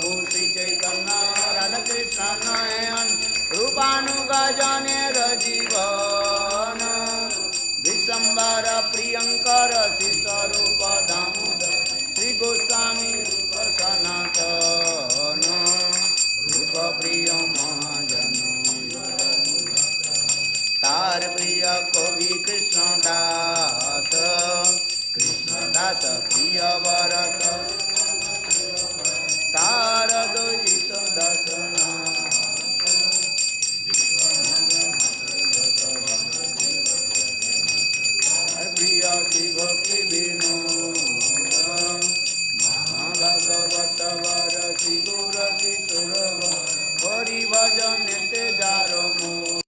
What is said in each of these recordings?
प्रभु श्री चैतन्य राधा कृष्ण नयन रूपानुगा जनेर जीवन विशंबर प्रियंकर शिशरूप दामोदर श्री गोस्वामी रूप सनातन रूप प्रिय महाजन तार प्रिय कवि कृष्णदास कृष्णदास प्रिय बरस तार द्वैत दर्शना प्रिय शिव की विनोद महाभगवत वर श्री गुर किशोर हरि भजन ते जार मो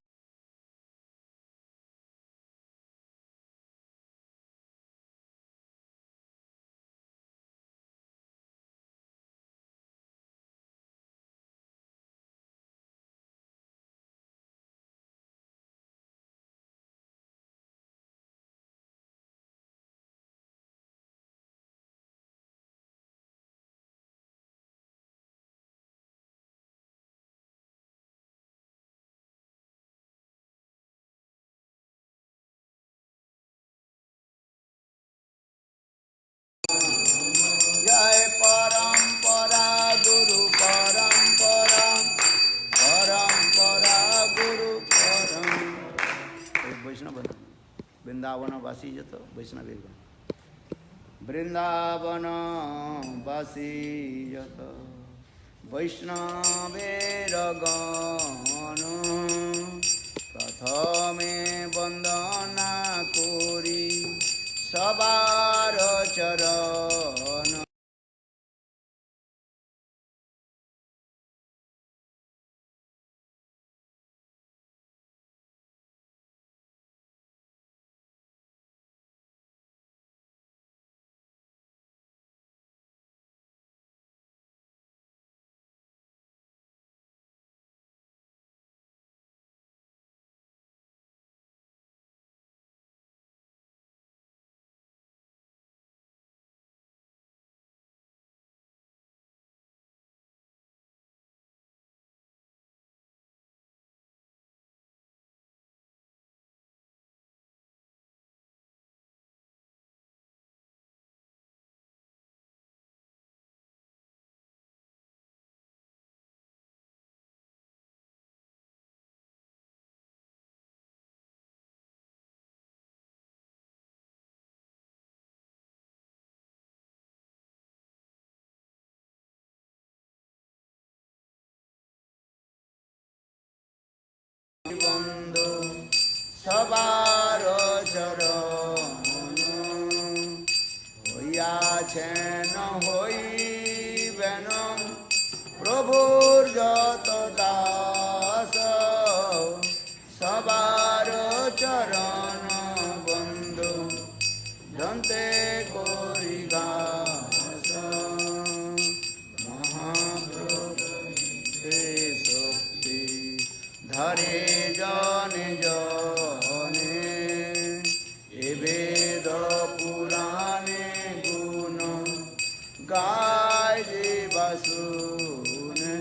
जय परंपरा गुरु परंपरा परंपरा गुरु परम वैष्णव वृंदावन वासी जत वैष्णव वृंदावन वासी जत वैष्णवेर गण प्रथमे वंदना करी सबार चरण বন্ধু সবার চরণ হইয়াছেন হইবেন প্রভুর যত দাস সবার চরণ বন্ধু দন্তে করি গাস মহাপ্রভু শক্তি ধরে জনে জনে এ বেদ পুরাণে গুণ গায় যে বাসুনে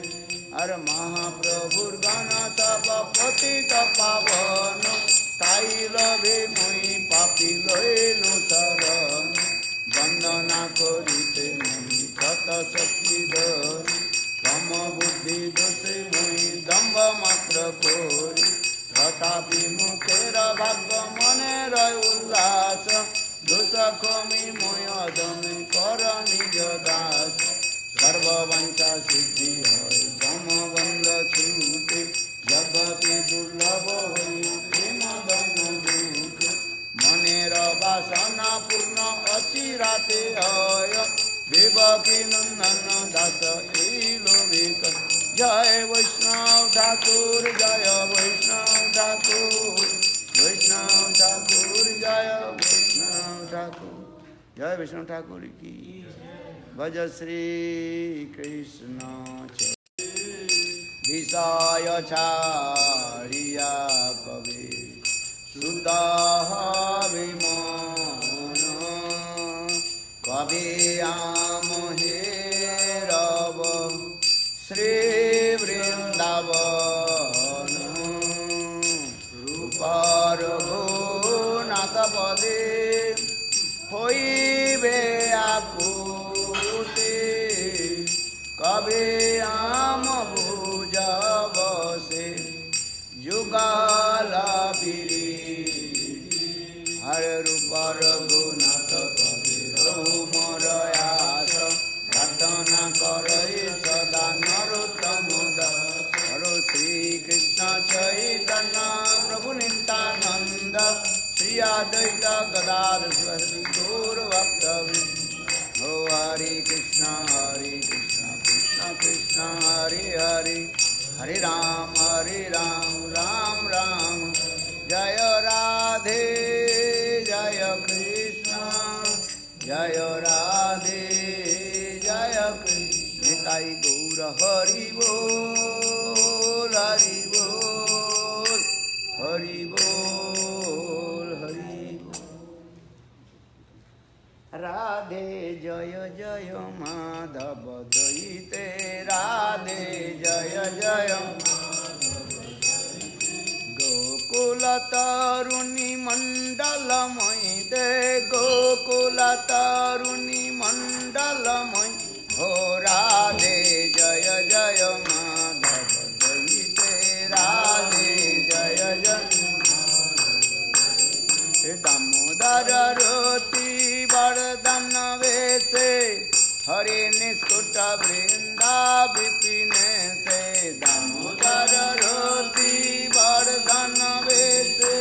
আর মহাপ্রভুর গান সব পতিত পাবন তাই লবে মই পাপি লইনু শরণ বন্দনা করিতে মই কত শক্তি ধরি তম বুদ্ধি দোষে মই দম্ভ মাত্র করি তথাপি মুখের ভাগ্য মনের উল্লাস দোষ ক্ষমি মই অদমে কর নিজ দাস সর্ববাঞ্ছা সিদ্ধি হয় তম বন্ধ ছুটে জগতে দুর্লভ হই প্রেম ধন দুঃখে মনের বাসনা পূর্ণ অচিরাতে হয় দেবকী নন্দন দাস এই লোভিক জয় বৈষ্ণব ঠাকুর জয় বৈষ্ণব ঠাকুর বৈষ্ণব ঠাকুর জয় বৈষ্ণব ঠাকুর জয় বৈষ্ণব ঠাকুর কি ভজ শ্রী কৃষ্ণ বিষয় ছাড়িয়া কবি সুত বিমন কবি আমহে রব श्री वृंदावन रूप रघुनाथ पदे হইবে আকুতি কবে আম বুঝবসে যুগলা ফিরি হরে রূপ রঘুনাথ পদে রঘু মোর আস প্রার্থনা করই সদা নরোত্তম দাস হরে শ্রীকৃষ্ণ চৈতন্য প্রভু নিত্যানন্দ श्री अद्वैत गदाधर श्री गौर भक्तवृंद हो हरे कृष्ण कृष्ण कृष्ण हरे हरे हरे राम राम राम जय राधे जय कृष्ण जय राधे जय कृष्ण निताई गौर हरि बोल हरि बोल हरि बोल राधे जय जय माधव दयिते राधे जय जय गोकुल तरुणी मंडलमयीते गोकुल तरुणी मंडलमयी हो राधे जय जय माधव दयिते राधे जय जय दामोदर रति वरदन वेशे हरे निष्कुट वृंदा विपिने से दामोदर रति वरदन वेशे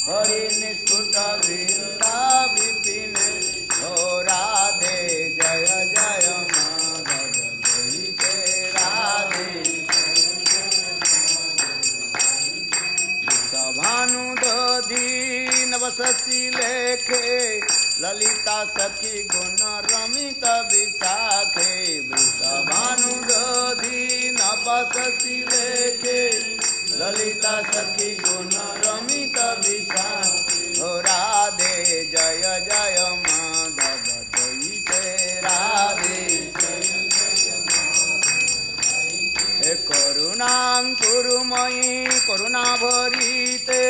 हरे निष्कुट वृंदा विपिने हो राधे जय जय माधव दयिते राधे भानुदधि नवससी लेखे ललिता सखी गुण रमित विशाखे वृषभानुदधि नवससी लेखे ललिता सखी गुण रमित विशाखे हो राधे जय जय माधव दयिते राधे करुणांकुरुमयी करुणा भरिते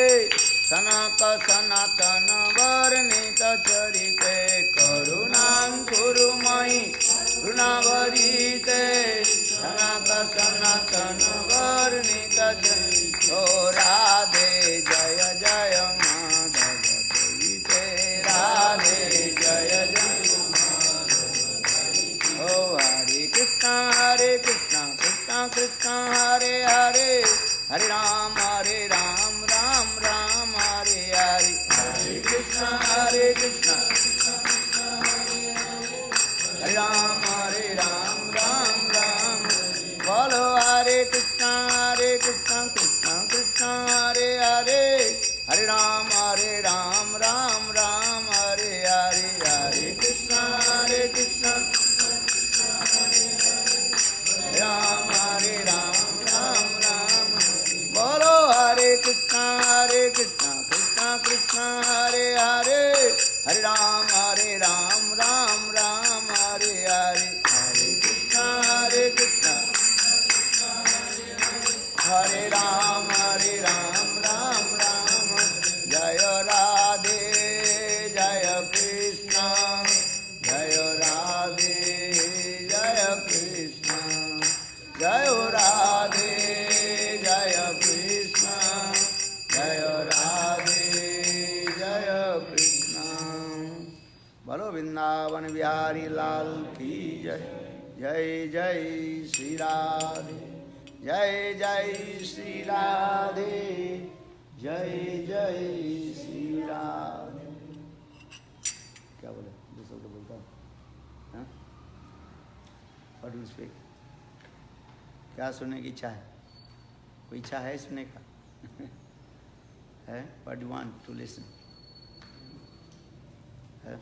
सनक सनातन वर्णित चरिते करुणांकुरुमयी करुणा भरिते सनक सनातन वर्णित चरिते हो राधे जय जय माधव दयिते राधे जय जय हो हरे कृष्ण कृष्ण कृष्ण हरे हरे हरे राम राम राम हरे हरे हरे कृष्ण हरे राम राम राम बोलो हरे कृष्ण कृष्ण कृष्ण हरे हरे हरे राम राम राम हरे हरे हरे कृष्ण राम राम राम बोलो हरे कृष्ण कृष्ण कृष्ण हरे हरे हरे राम राम राम हरे हरे हरे कृष्ण हरे राम राम राम जय राधे जय कृष्ण जय राधे जय कृष्ण जय राधे जय कृष्ण जय राधे जय कृष्ण बोलो वृंदावन बिहारी लाल की जय जय जय श्री राधे जय जय श्री राधे जय जय श्री राधे क्या बोले दूसरों को बोलता हूँ व्हाट डू यू स्पीक क्या सुनने की इच्छा है कोई इच्छा है सुनने का है what do want to listen है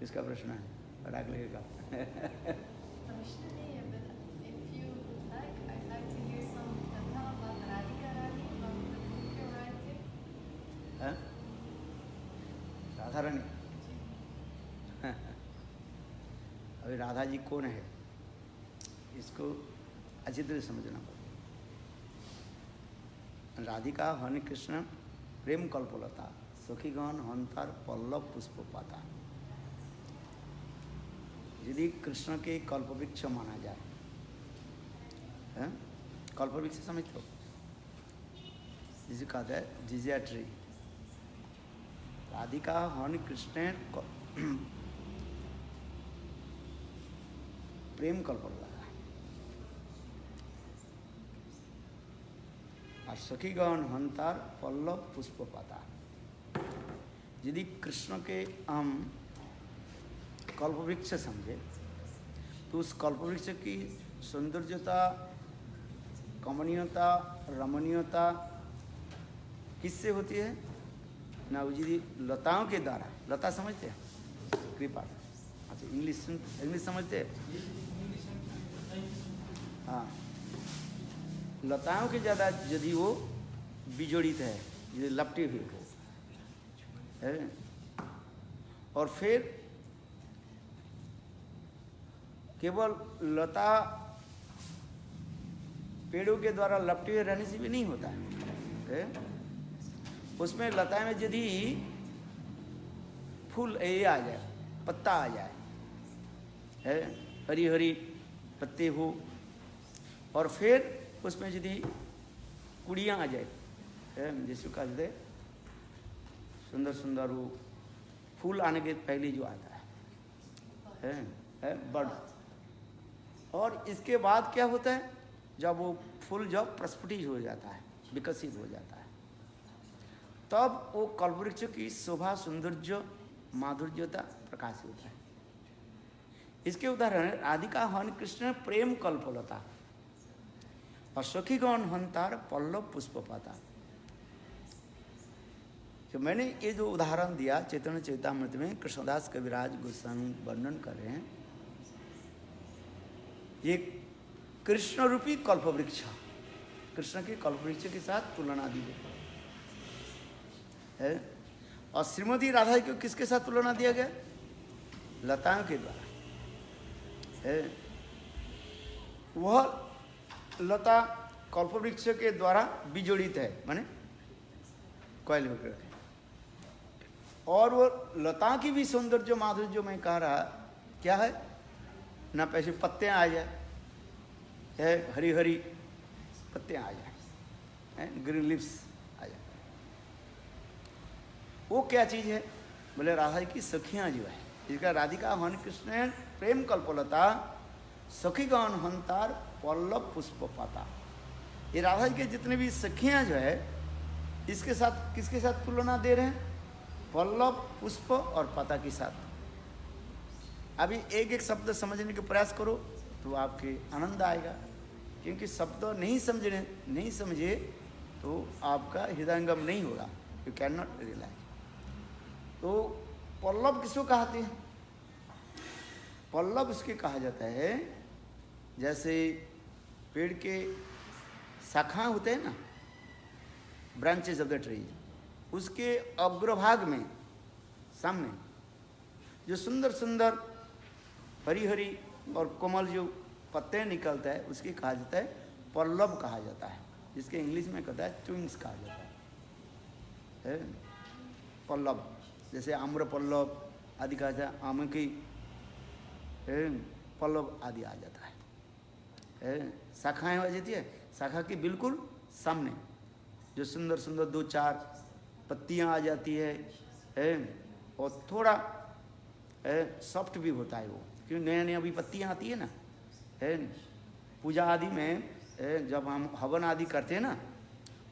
किसका प्रश्न है पटाख लगेगा प्रश्न नहीं है but if you like I'd like to hear some katha about Radhika Rani from the book you're writing. है राधा रानी अभी राधा जी कौन है इसको अच्छी तरह समझना पड़ेगा। राधिका हनि कृष्ण प्रेम कल्पलता सखीगण हंतार पल्लव पुष्प पाता। यदि कृष्ण के कल्पवृक्ष माना जाए, कल्पवृक्ष समझते हो, जिसे कहते हैं जिजिया ट्री। राधिका हनि कृष्ण प्रेम कल्पलता और सखीगण हंतार पल्लव पुष्प पाता। यदि कृष्ण के हम कल्पवृक्ष समझे तो उस कल्पवृक्ष की सौंदर्यता, कमनीयता, रमणीयता किससे होती है ना? यदि लताओं के द्वारा, लता समझते हैं? कृपा, अच्छा इंग्लिश समझते हैं? हाँ, लताओं के ज़्यादा यदि वो बिजोड़ित है, यदि लपटे हुए है, और फिर केवल लता पेड़ों के द्वारा लपटे हुए रहने से भी नहीं होता है। उसमें लता में यदि फूल ये आ जाए, पत्ता आ जाए, है हरी हरी पत्ते हो, और फिर उसमें यदि कुड़ियाँ आ जाए, जैसे कहते सुंदर सुंदर वो फूल आने के पहले जो आता है बर्ड, और इसके बाद क्या होता है? जब वो फूल जब प्रस्फुटित हो जाता है, विकसित हो जाता है, तब वो कल्पवृक्ष की शोभा, सौंदर्य, माधुर्यता प्रकाशित होता है। इसके उदाहरण राधिका हनि कृष्ण प्रेम कल्पलता और सखीगण हंतार पल्लव पुष्प पाता। जो मैंने ये जो उदाहरण दिया चैतन्य चैतामृत में कृष्णदास कविराज गोस्वामी वर्णन कर रहे हैं, ये कृष्ण रूपी कल्पवृक्ष, कृष्ण के कल्पवृक्ष के साथ तुलना दी गई है। और श्रीमती राधा को किसके साथ तुलना दिया गया? लताओं के द्वारा है। वह लता कल्पवृक्ष के द्वारा बिजोड़ित है, माने कोयल होकर, और वो लता की भी सौंदर्य माधुर्य जो मैं कह रहा क्या है ना, पैसे पत्ते आ जाए, है हरी हरी पत्ते आ जाए, ग्रीन लिप्स आ जाए, वो क्या चीज है? बोले राधा की सखियां जो है, इसका राधिका हनि कृष्ण प्रेम कल्पलता सखीगण हंतार पल्लव पुष्प पाता। ये राधा के जितने भी सखियां जो है, इसके साथ किसके साथ तुलना दे रहे हैं? पल्लव, पुष्प और पाता के साथ। अभी एक एक शब्द समझने का प्रयास करो तो आपके आनंद आएगा, क्योंकि शब्द नहीं समझे तो आपका हृदयंगम नहीं होगा, यू कैन नॉट रियलाइज। तो पल्लव किसको कहते हैं? पल्लव उसके कहा जाता है जैसे पेड़ के शाखा होते हैं ना, ब्रांचेस ऑफ द ट्री, उसके अग्रभाग में सामने जो सुंदर सुंदर हरी हरी और कोमल जो पत्ते निकलता है, उसके कहा जाता है पल्लव कहा जाता है, जिसके इंग्लिश में कहता है ट्विंग्स कहा जाता है पल्लव। जैसे आम्र पल्लव आदि कहा जाता है, आम की पल्लव आदि आ जाता है। शाखाएं हो जाती है, शाखा के बिल्कुल सामने जो सुंदर सुंदर दो चार पत्तियां आ जाती है, और थोड़ा सॉफ्ट भी होता है वो, क्योंकि नया नया अभी पत्तियां आती है ना, पूजा आदि में जब हम हवन आदि करते हैं ना,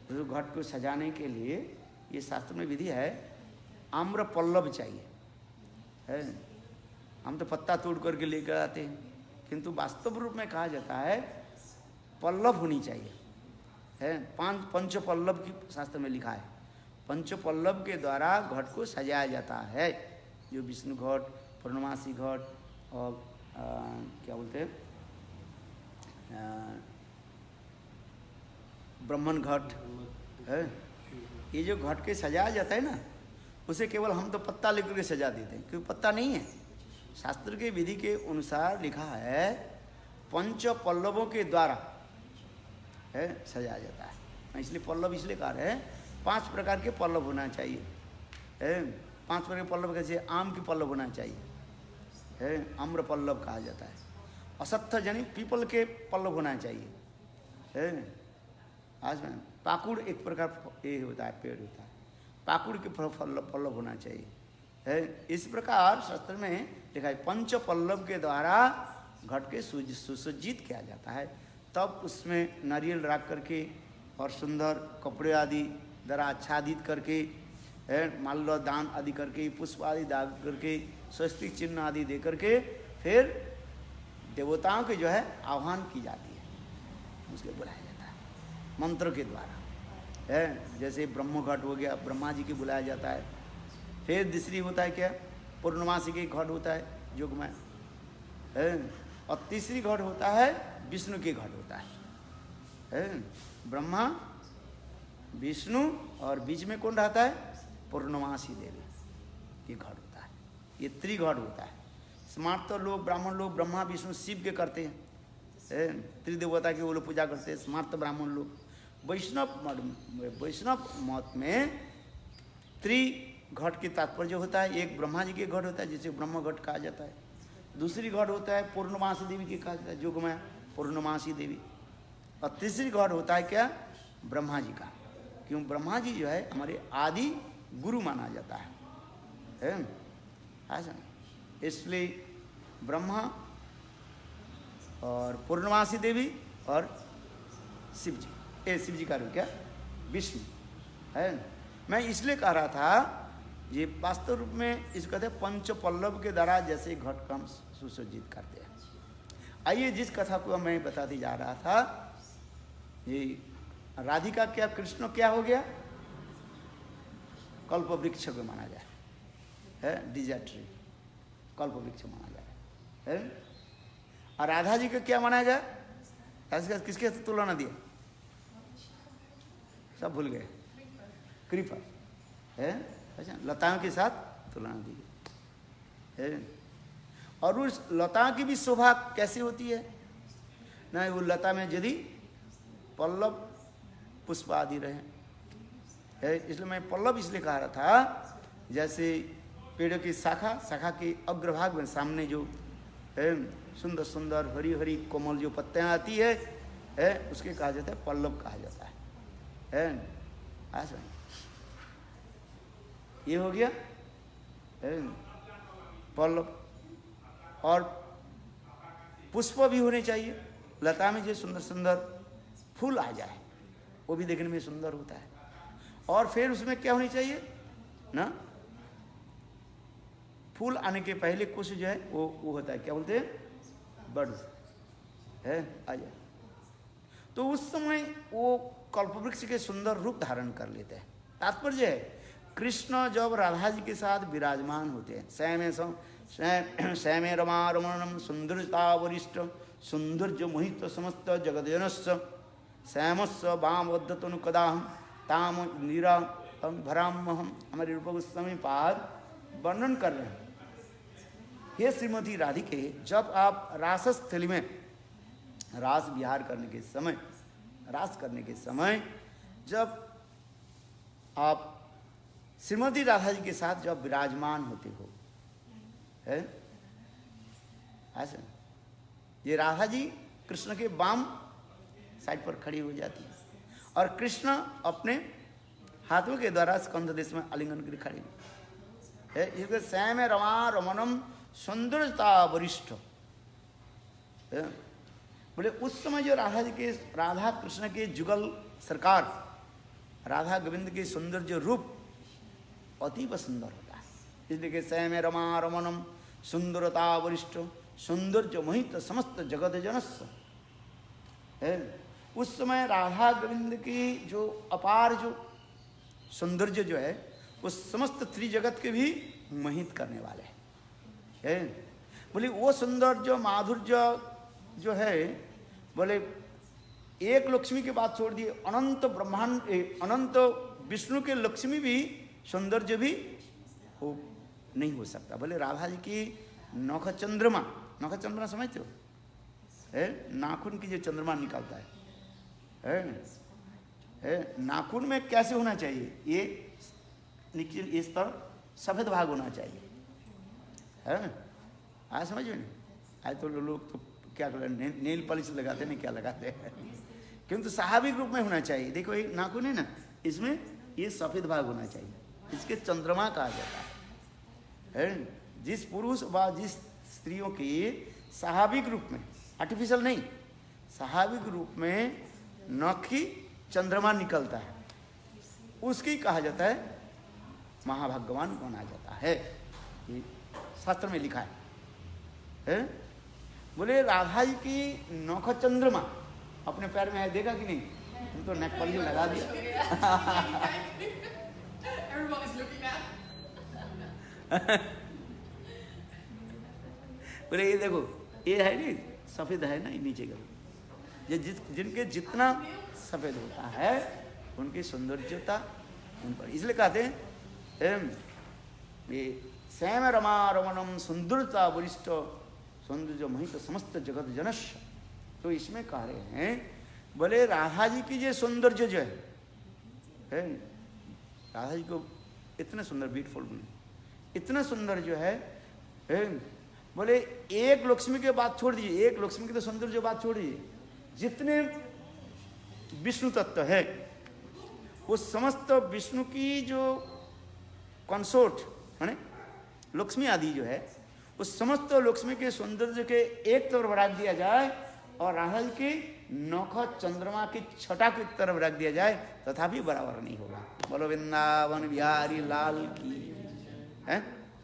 तो घट को सजाने के लिए ये शास्त्र में विधि है, आम्र पल्लव चाहिए। हम तो पत्ता तोड़ करके लेकर आते हैं, किंतु वास्तव रूप में कहा जाता है पल्लव होनी चाहिए। पंच पल्लव की शास्त्र में लिखा है, पंच पल्लव के द्वारा घट को सजाया जाता है, जो विष्णु घट, पूर्णमासी घट और क्या बोलते हैं ब्राह्मण घट है। ये जो घट के सजाया जाता है ना, उसे केवल हम तो पत्ता लेकर के सजा देते हैं, क्योंकि पत्ता नहीं है। शास्त्र के विधि के अनुसार लिखा है पंच पल्लवों के द्वारा है सजाया जाता है। इसलिए पल्लव इसलिए कहा है 5 प्रकार के पल्लव होना चाहिए है। 5 प्रकार के पल्लव कैसे? आम के पल्लव होना चाहिए है, आम्र पल्लव कहा जाता है। असत्य यानी पीपल के पल्लव होना चाहिए है। आज में पाकुड़ एक प्रकार ये होता है, पेड़ होता है, पाकुड़ के पल्लव होना चाहिए है। इस प्रकार शास्त्र में लिखा है पंच पल्लव के द्वारा घट के सुसज्जित किया जाता है। तब उसमें नारियल रख करके और सुंदर कपड़े आदि द्वारा आच्छादित करके है, माल्य दान आदि करके, पुष्प आदि दान करके, स्वस्तिक चिन्ह आदि दे करके फिर देवताओं के जो है आह्वान की जाती है, उसके बुलाया जाता है मंत्र के द्वारा है। जैसे ब्रह्म घट हो गया, ब्रह्मा जी के बुलाया जाता है। फिर दूसरी होता है क्या? पूर्णमासी के घट होता है युग में है। और तीसरी घट होता है विष्णु के घट होता है। ब्रह्मा विष्णु और बीच में कौन रहता है? पूर्णमासी देवी, ये घट होता है। ये त्रिघट होता है। स्मार्त तो लोग ब्राह्मण लोग ब्रह्मा विष्णु शिव के करते हैं, त्रिदेवता की वो लोग पूजा करते हैं, स्मार्त ब्राह्मण लोग। वैष्णव मत में त्रिघट की तात्पर्य होता है। एक ब्रह्मा जी के घट होता है जिसे ब्रह्म घट कहा जाता है। दूसरी घट होता है पूर्णमासी देवी की कहा जाता है, युग में पूर्णमासी देवी। और तीसरी घट होता है क्या? ब्रह्मा जी का, क्यों ब्रह्मा जी जो है हमारे आदि गुरु माना जाता है। ऐसा इसलिए ब्रह्मा और पूर्णमासी देवी और शिव जी, शिव जी का रूप क्या? विष्णु है। मैं इसलिए कह रहा था ये वास्तव रूप में इसको कहते हैं पंच पल्लव के द्वारा जैसे घट का हम सुसज्जित करते हैं। आइए जिस कथा को मैं बताते जा रहा था, ये राधिका क्या कृष्ण क्या हो गया? कल्प वृक्ष को माना जाए है, डिजायर ट्री कल्प वृक्ष माना जाए है। और राधा जी को क्या माना जाए? किसके तुलना दिया? सब भूल गए। क्रीपर है, अच्छा लताओं के साथ तुलना दी है। और उस लता की भी शोभा कैसी होती है ना? वो लता में यदि पल्लव पुष्प आदि रहे है, इसलिए मैं पल्लव इसलिए कह रहा था जैसे पेड़ों की शाखा के अग्रभाग में सामने जो है सुंदर सुंदर हरी हरी कोमल जो पत्तियां आती है उसके कहा जाता है पल्लव कहा जाता है। ऐसा ये हो गया पल्लव। और पुष्प भी होने चाहिए लता में, जो सुंदर सुंदर फूल आ जाए वो भी देखने में सुंदर होता है। और फिर उसमें क्या होनी चाहिए ना? फूल आने के पहले कुछ जो है वो होता है, क्या बोलते हैं? बड्स है आ जाए। तो उस समय वो कल्पवृक्ष के सुंदर रूप धारण कर लेते हैं। तात्पर्य है कृष्ण जब राधा जी के साथ विराजमान होते हैं, सैमे रमा रमणम सुंदरता वरिष्ठ सौंदर्य मोहित समस्त जगदजनस्य श्यामस्य वामवद्धतनुकदाहम ताम नीरा भरामहम, हमारे रूप गोस्वामी पाद वर्णन कर रहे हैं। हे श्रीमती राधिके, जब आप रासस्थली में रास विहार करने के समय, रास करने के समय जब आप श्रीमती राधा जी के साथ जब विराजमान होते हो है, ऐसे ये राधा जी कृष्ण के वाम साइड पर खड़ी हो जाती है और कृष्ण अपने हाथों के द्वारा स्कंध देश में आलिंगन के लिए खड़ी है। इसके श्याम रमा रमणम सुंदरता वरिष्ठ बोले उस समय जो राधा कृष्ण के जुगल सरकार, राधा गोविंद के सुंदर जो रूप अतीब सुंदर होता है। इसलिए कि श्याम रमा रमणम सुंदरता वरिष्ठ सौंदर्य मोहित समस्त जगत जनस्य है। उस समय राधा गोविंद की जो अपार जो सौंदर्य जो है वो समस्त त्रिजगत के भी मोहित करने वाले हैं। बोले वो सौंदर्य माधुर्य जो है, बोले एक लक्ष्मी की बात छोड़ दिए, अनंत ब्रह्मांड अनंत विष्णु के लक्ष्मी भी सौंदर्य भी हो नहीं हो सकता। बोले राधा जी की नख चंद्रमा समझते हो है, नाखून की जो चंद्रमा निकलता है, नाखून में कैसे होना चाहिए, ये नीचे इस तरह सफेद भाग होना चाहिए, है ना? आज समझ में नहीं, आज तो लोग तो क्या कर नेल पॉलिश लगाते नहीं, क्या लगाते हैं, किंतु स्वाभाविक रूप में होना चाहिए। देखो ये नाखून है ना, इसमें ये सफेद भाग होना चाहिए, इसके चंद्रमा कहा जाता है। जिस पुरुष व जिस स्त्रियों की स्वाभाविक रूप में, आर्टिफिशियल नहीं, स्वाभाविक रूप में नखी चंद्रमा निकलता है, उसकी कहा जाता है महाभाग्यवान माना जाता है। ये शास्त्र में लिखा है। बोले राधा जी की नौखा चंद्रमा अपने पैर में है, देखा कि नहीं? तुम तो नेक पॉलिश लगा दिया। बोले ये देखो, ये है नहीं सफेद है ना, नीचे का ये जिनके जितना सफेद होता है उनकी सौंदर्यता उन पर, इसलिए कहते हैं ये श्याम रमा रमणम सुंदरता वरिष्ठ सौंदर्य महित समस्त जगत जनश। तो इसमें कह रहे हैं, बोले राधा जी की जो सौंदर्य जो है, राधा जी को इतने सुंदर, ब्यूटीफुल, इतना सुंदर जो है, बोले एक लक्ष्मी के बात छोड़ दीजिए, एक लक्ष्मी की तो सौंदर्य जो बात छोड़ दीजिए, जितने विष्णु तत्व है वो समस्त विष्णु की जो कंसोर्ट माने लक्ष्मी आदि जो है, उस समस्त लक्ष्मी के सौंदर्य के एक तरफ रख दिया जाए और राधा जी के नौखा चंद्रमा की छटा की तरफ रख दिया जाए, तथापि बराबर नहीं होगा। बोलो वृंदावन बिहारी लाल की है।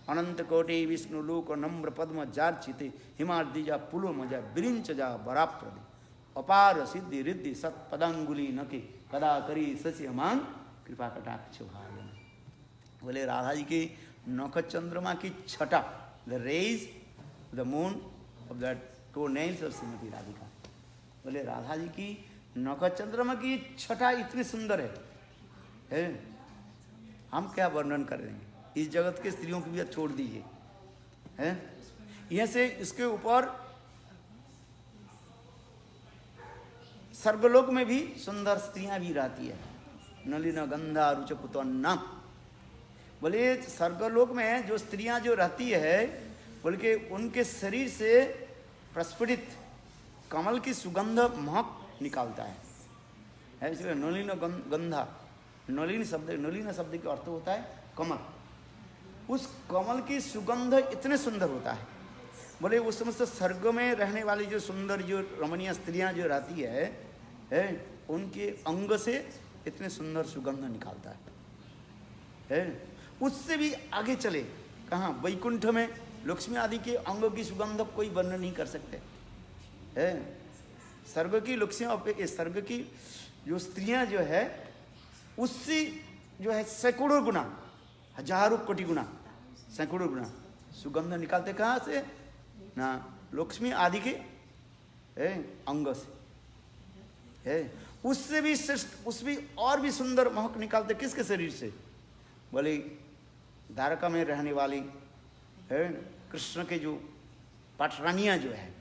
अनंत कोटि विष्णु लोक नम्र पद्म जार्चिते हिमाद्रिजा पुलो मजा बिरिंच जा बराप्रदे अपार सिद्धि रिद्धि सत पदांगुली नके कदा करी सस्य मान कृपा कटाक्ष भावन। बोले राधा जी की नौखा चंद्रमा की छटा, the rays the moon of the toe nails ऑफ श्रीमती राधिका। बोले राधा जी की नौखा चंद्रमा की छटा इतनी सुंदर है, हम क्या वर्णन कर रहे हैं। इस जगत के स्त्रियों की भी छोड़ दीजिए, हैं? यह से इसके ऊपर स्वर्गलोक में भी सुंदर स्त्रियां भी रहती है, नलिन गंधा रुचकुतन्ना। बोले स्वर्गलोक में जो स्त्रियां जो रहती है, बोल के उनके शरीर से प्रस्फुटित कमल की सुगंध महक निकालता है। इसलिए नलिन गंधा, नलिन शब्द का अर्थ होता है कमल। उस कमल की सुगंध इतने सुंदर होता है। बोले उस समस्त स्वर्ग में रहने वाली जो सुंदर जो रमणीय स्त्रियां जो रहती है, उनके अंग से इतने सुंदर सुगंध निकालता है। उससे भी आगे चले कहाँ, वैकुंठ में लक्ष्मी आदि के अंगों की सुगंध कोई वर्णन नहीं कर सकते है। स्वर्ग की लक्ष्मी, स्वर्ग की जो स्त्रियां जो है, उससे जो है सैकड़ों गुना, हजारों कोटि गुना, सैकड़ों गुना सुगंध निकालते कहाँ से ना, लक्ष्मी आदि के अंग से है। उससे भी श्रेष्ठ, उससे और भी सुंदर महक निकालते किसके शरीर से? बोले द्वारका में रहने वाली कृष्ण के जो पाटरानियाँ जो है,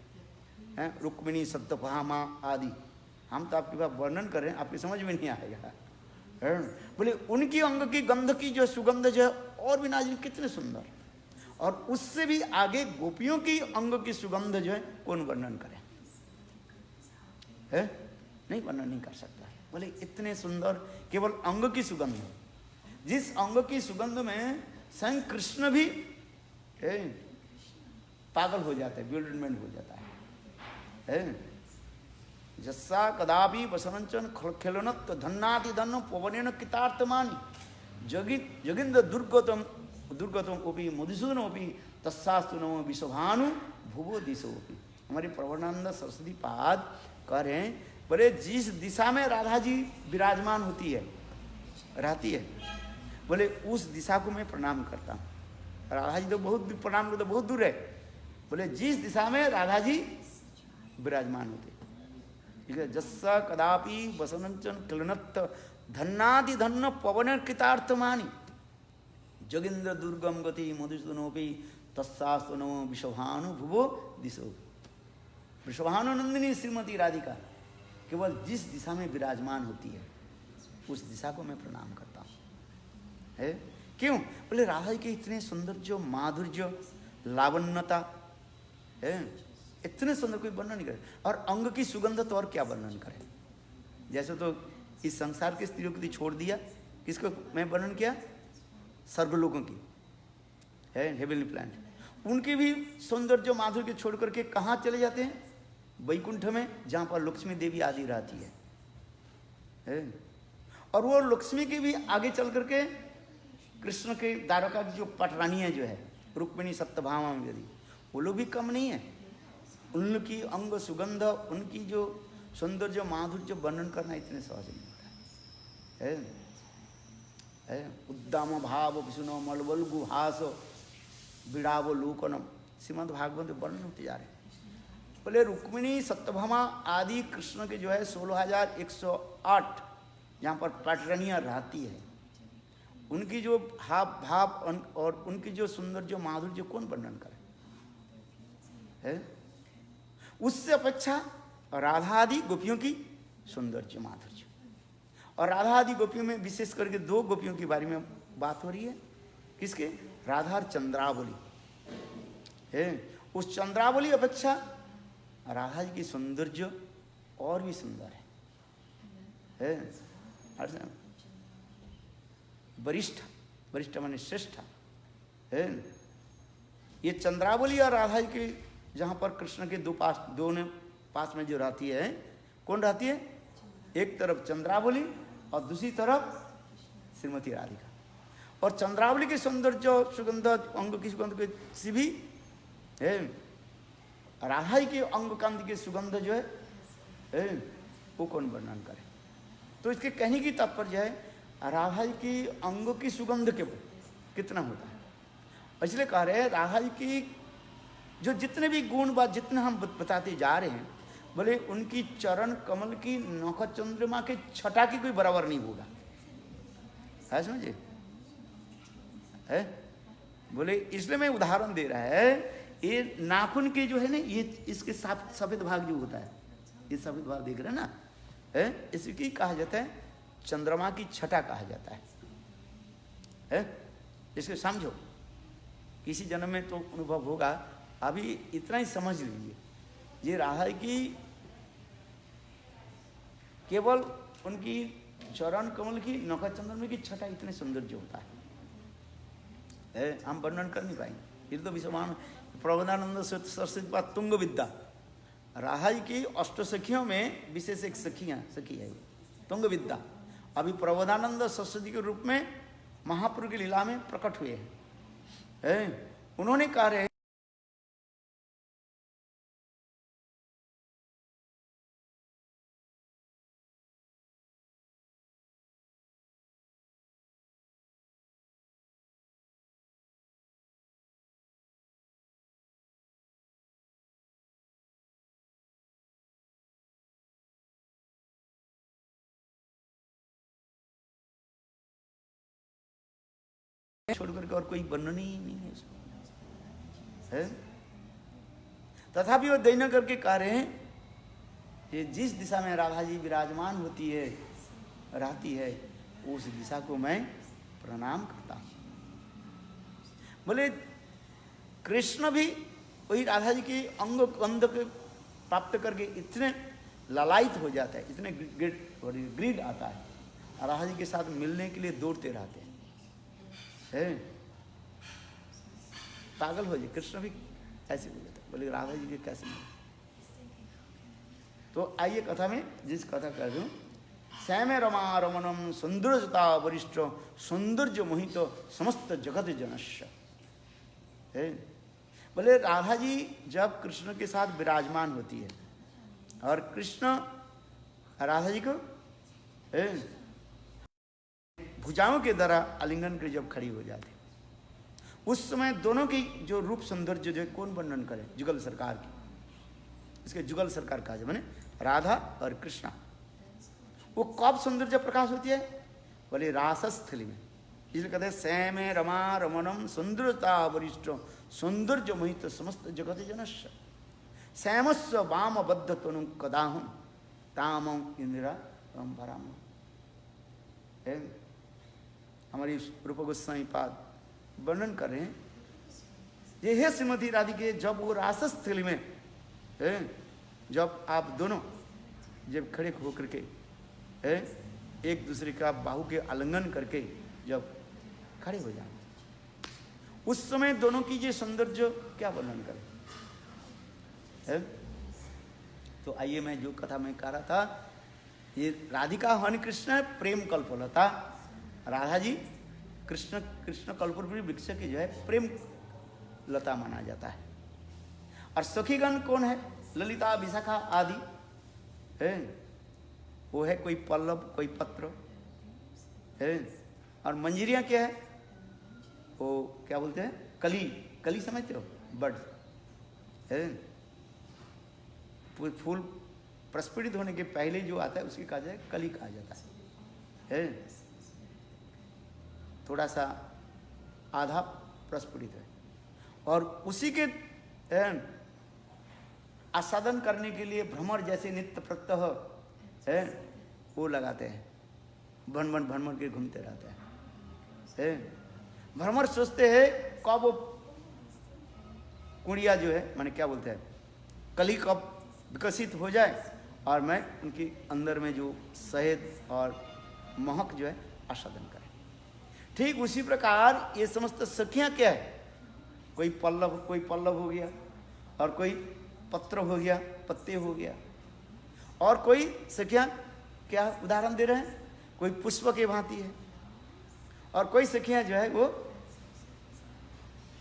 रुक्मिणी सत्यभामा आदि, हम तो आपके पास वर्णन करें आपकी समझ में नहीं आएगा। बोले उनकी अंग की गंध की जो सुगंध जो है और भी नाज़िल कितने सुंदर, और उससे भी आगे गोपियों की अंग की सुगंध जो है कौन वर्णन करे, है नहीं, वर्णन नहीं कर सकता है। बोले इतने सुंदर केवल अंग की सुगंध, जिस अंग की सुगंध में स्वयं कृष्ण भी पागल हो जाते हैं, ब्यूलमेंट हो जाता है। जस्सा कदापि वसनंचन खेलनत धन्नाति धन्नो पवनेन कितार्थमानि जगिंद्र दुर्गतम ओपी मधुसूदन ओपी तस्सास्तु नमो विश्वभानु भुवो दिशो ओपी। हमारे प्रवणानंद सरस्वती पाद कह रहे हैं, बोले जिस दिशा में राधा जी विराजमान होती है, रहती है, बोले उस दिशा को मैं प्रणाम करता हूँ। राधा जी तो बहुत प्रणाम को तो बहुत दूर है। बोले जिस दिशा में राधा जी विराजमान होते, ठीक है। जस्सा कदापि वसनंचन किलनत धन्नादि धन्न पवन कृतार्थमानि जोगिंद्र दुर्गम गति मधुसूदनोपि तस्सास्तु नमो विश्वभानु भुवो दिशो। वृषभानुनंदिनी श्रीमती राधिका केवल जिस दिशा में विराजमान होती है उस दिशा को मैं प्रणाम करता हूँ। है क्यों? बोले राधा जी के इतने सौंदर्य, माधुर्य, लावण्यता है, इतने सुंदर कोई वर्णन नहीं करे। और अंग की सुगंध तो और क्या वर्णन करे। जैसे तो इस संसार के स्त्रियों को छोड़ दिया, किसको मैं वर्णन किया? स्वर्गलोकों की है, हेवनली प्लैनेट, उनके भी सौंदर्य माधुर्य छोड़ करके कहाँ चले जाते हैं? वैकुंठ में, जहाँ पर लक्ष्मी देवी आदि रहती है। और वो लक्ष्मी के भी आगे चल करके कृष्ण के द्वारका की जो पटरानियाँ जो है, रुक्मिणी सत्यभामा यदि, वो लोग भी कम नहीं है। उनकी अंग सुगंध, उनकी जो सौंदर्य माधुर्य वर्णन करना इतने सहज नहीं होता है। उद्दाम भाव विष्णु मलबल गुहास बिड़ाव लोकनम, श्रीमद् भागवत में वर्णन होते जा रहे हैं। बोले रुक्मिणी सत्यभामा आदि कृष्ण के जो है 16,108 जहाँ पर पटरानियाँ रहती है, उनकी जो हाव भाव और उनकी जो सौंदर्य माधुर्य कौन वर्णन करे है? उससे अपेक्षा राधा आदि गोपियों की सौंदर्य माधुर्य। और राधा आदि गोपियों में विशेष करके दो गोपियों के बारे में बात हो रही है। किसके? राधा और चंद्रावली है। उस चंद्रावली अपेक्षा राधा जी की सौंदर्य और भी सुंदर है। वरिष्ठ, वरिष्ठ माने श्रेष्ठ है। ये चंद्रावली और राधा जी के जहाँ पर कृष्ण के दोनों पास में जो रहती है, कौन रहती है? एक तरफ चंद्रावली और दूसरी तरफ श्रीमती राधिका। और चंद्रावली के सौंदर्य सुगंध, अंग की सुगंध के से भी है, राधा जी के अंग कांति के सुगंध जो है वो कौन वर्णन करे। तो इसके कहने की तात्पर्य है, राधा जी की अंग की सुगंध के कितना होता है। इसलिए कह रहे हैं राधा जी की जो जितने भी गुण बात जितने हम बताते जा रहे हैं, बोले उनकी चरण कमल की नौख चंद्रमा के छटा की कोई बराबर नहीं होगा। है समझे है? बोले इसलिए मैं उदाहरण दे रहा है, ये नाखून के जो है ना, ये इसके सफेद भाग जो होता है, ये सफेद भाग देख रहे हैं ना, है इसकी कहा जाता है चंद्रमा की छटा कहा जाता है? इसको समझो, किसी जन्म में तो अनुभव होगा, अभी इतना ही समझ लीजिए। ये राधा की केवल उनकी चरण कमल की नौका चंद्रमा की छटा इतने सौंदर्य होता है, हम वर्णन कर नहीं पाएंगे। ये तो विश्वमान प्रबोधानंद सरस्वती बात तुंग विद्या, राधा की अष्टसखियों में विशेष एक सखी है तुंग विद्या। अभी प्रबोधानंद सरस्वती के रूप में महाप्रभु की लीला में प्रकट हुए हैं। उन्होंने कहा रहे छोड़ करके और कोई वर्णन ही नहीं है उसमें है। तथापि वो दैन्य करके कह रहे हैं कि जिस दिशा में राधा जी विराजमान होती है रहती है, उस दिशा को मैं प्रणाम करता हूँ। बोले कृष्ण भी वही राधा जी के अंग अंध के प्राप्त करके इतने ललायित हो जाता है, इतने ग्रीड आता है, राधा जी के साथ मिलने के लिए दौड़ते रहते हैं। पागल हो जाए, कृष्ण भी ऐसे हो जाता है। बोले राधा जी के कैसे मिले। तो आइए कथा में, जिस कथा कर रही हूँ, श्याम रमा रमणम सौंदर्यता वरिष्ठ सौंदर्य मोहित समस्त जगत जनस्य है। बोले राधा जी जब कृष्ण के साथ विराजमान होती है और कृष्ण राधा जी को भुजाओं के द्वारा आलिंगन कर जब खड़ी हो जाती, उस समय दोनों की जो रूप सौंदर्य जो कौन वर्णन करे? जुगल सरकार की, इसके जुगल सरकार कहा जाए, माने राधा और कृष्णा। वो कब सौंदर्य प्रकाश होती है? बोले रासस्थली में। इसलिए कहते हैं श्याम रमा रमणम सौंदर्यता वरिष्ठ सौंदर्य मोहित समस्त जगत जनस्य। श्यामस्व वाम बद्ध तनु कदाहम ताम इंदिरा भराम। हमारी रूप गोस्वामी पाद वर्णन कर रहे हैं, ये है श्रीमती राधिके, जब वो रासस्थली में जब आप दोनों जब खड़े होकर के एक दूसरे का बाहु के आलिंगन करके जब खड़े हो जाए, उस समय दोनों की ये सौंदर्य क्या वर्णन करें। तो आइए, मैं जो कथा में कह रहा था, ये राधिका हन कृष्ण प्रेम कल्पलता, राधा जी कृष्ण कल्पवृक्ष वृक्ष की जो है प्रेम लता माना जाता है। और सखीगण कौन है? ललिता विशाखा आदि है, वो है कोई पल्लव कोई पत्र है। और मंजरियां क्या है? वो क्या बोलते हैं? कली समझते हो? बर्ड है। फूल प्रस्फुटित होने के पहले जो आता है उसकी कहा जाए कली कहा जाता है। थोड़ा सा आधा प्रस्फुटित है, और उसी के आस्वादन करने के लिए भ्रमर जैसे नित्य प्रत्यह है वो लगाते हैं, भन के घूमते रहते हैं। भ्रमर सोचते हैं कब वो कुड़िया जो है, माने क्या बोलते हैं, कली कब विकसित हो जाए और मैं उनके अंदर में जो शहद और महक जो है आस्वादन करें। ठीक उसी प्रकार ये समस्त सखियां क्या है, कोई पल्लव हो गया, और कोई पत्र हो गया, पत्ते हो गया, और कोई सखियां क्या उदाहरण दे रहे हैं, कोई पुष्प के भांति है, और कोई सखियां जो है वो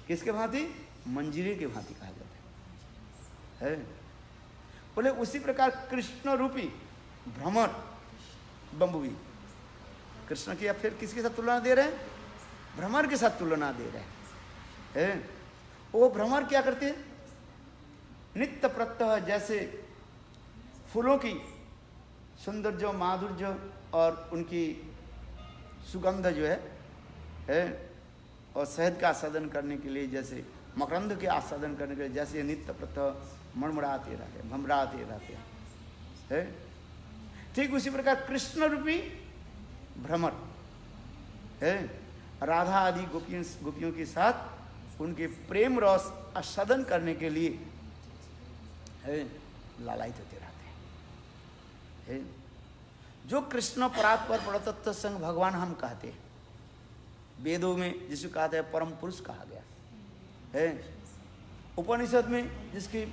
किसके भांति? मंजीरे के भांति कहा जाता है। बोले उसी प्रकार कृष्ण रूपी भ्रमर बम्बुई, कृष्ण की या फिर किसके साथ तुलना दे रहे हैं? भ्रमर के साथ तुलना दे रहे हैं। वो भ्रमर क्या करते हैं? नित्य प्रत्यह जैसे फूलों की सौंदर्य माधुर्य और उनकी सुगंध जो है और शहद का आस्वादन करने के लिए, जैसे मकरंद के आस्वादन करने के लिए जैसे नित्य प्रत्यह मड़मड़ाते रहते हैं, भमराते रहते हैं। ठीक उसी प्रकार कृष्ण रूपी भ्रमर है, राधा आदि गोपियों के साथ उनके प्रेम रस आस्वादन करने के लिए लालायित होते रहते हैं। जो कृष्ण परात्पर परतत्व संग भगवान हम कहते हैं, वेदों में जिसे कहते हैं परम पुरुष कहा गया है, उपनिषद में जिसकी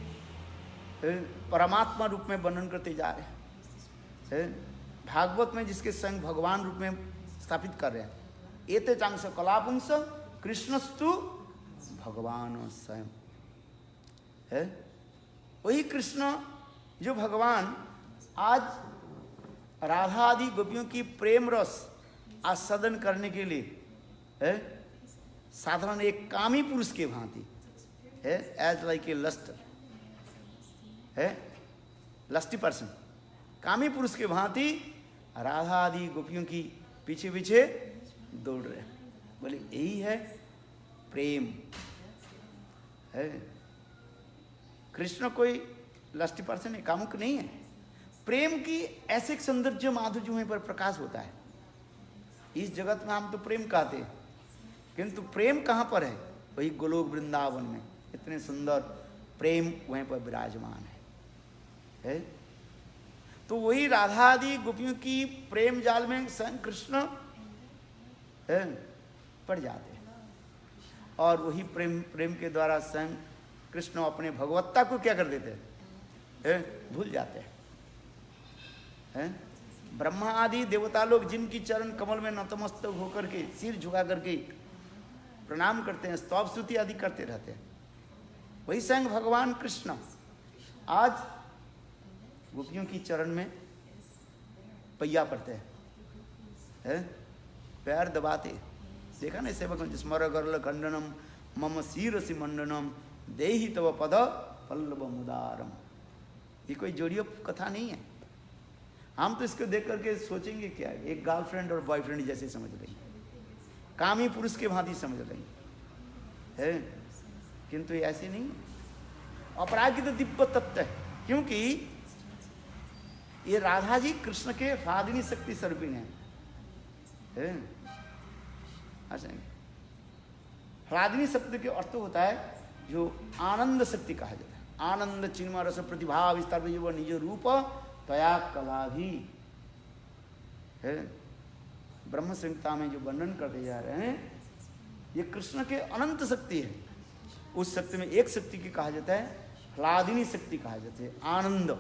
परमात्मा रूप में वर्णन करते जा रहे हैं, भागवत में जिसके संग भगवान रूप में स्थापित कर रहे हैं, एते चांस कलापुंस कृष्णस्तु भगवान स्वयं है। वही कृष्ण जो भगवान आज राधा आदि गोपियों की प्रेम रस आस्वादन करने के लिए है, साधारण एक कामी पुरुष के भांति है, एज लाइक ए लस्टर है, लस्टी पर्सन, कामी पुरुष के भांति राधा आदि गोपियों की पीछे पीछे दौड़ रहे। बोले यही है प्रेम है। कृष्ण कोई लस्टी पर्सन है, कामुक नहीं है। प्रेम की ऐसे सौंदर्य माधुर्य वहीं पर प्रकाश होता है। इस जगत में हम तो प्रेम कहते हैं, किंतु प्रेम कहाँ पर है? वही गोलोक वृंदावन में इतने सुंदर प्रेम वहीं पर विराजमान है। तो वही राधा आदि गोपियों की प्रेम जाल में स्वयं कृष्ण पड़ जाते हैं, और वही प्रेम के द्वारा स्वयं कृष्ण अपने भगवत्ता को क्या कर देते हैं? भूल जाते हैं। ब्रह्मा आदि देवता लोग जिनकी चरण कमल में नतमस्तक होकर के सिर झुका करके प्रणाम करते हैं, स्तव स्तुति आदि करते रहते हैं, वही स्वयं भगवान कृष्ण आज गोपियों की चरण में पैया पड़ते हैं, पैर दबाते। देखा ना सेवक स्मर गरल खंडनम मम शीरसि मंडनम देहि तव पद पल्लव मुदारम। ये कोई जोड़ियों कथा नहीं है। हम तो इसको देख करके सोचेंगे क्या, एक गर्लफ्रेंड और बॉयफ्रेंड जैसे समझ लेंगे, कामी पुरुष के भांति समझ लेंगे है, किंतु ये ऐसे नहीं है। अपरागित दिव्य तत्व है, क्योंकि ये राधा जी कृष्ण के रागिनी शक्ति स्वरूपिणी है। अच्छा, रागिनी शब्द के अर्थ होता है जो आनंद शक्ति कहा जाता है। आनंद चिन्मय रस प्रतिभा विस्तार में वो निज रूप तया कला भी है। ब्रह्म संहिता में जो वर्णन करते जा रहे हैं, ये कृष्ण के अनंत शक्ति है। उस शक्ति में एक शक्ति की कहा जाता है ह्लादिनी शक्ति कहा जाता है, आनंद।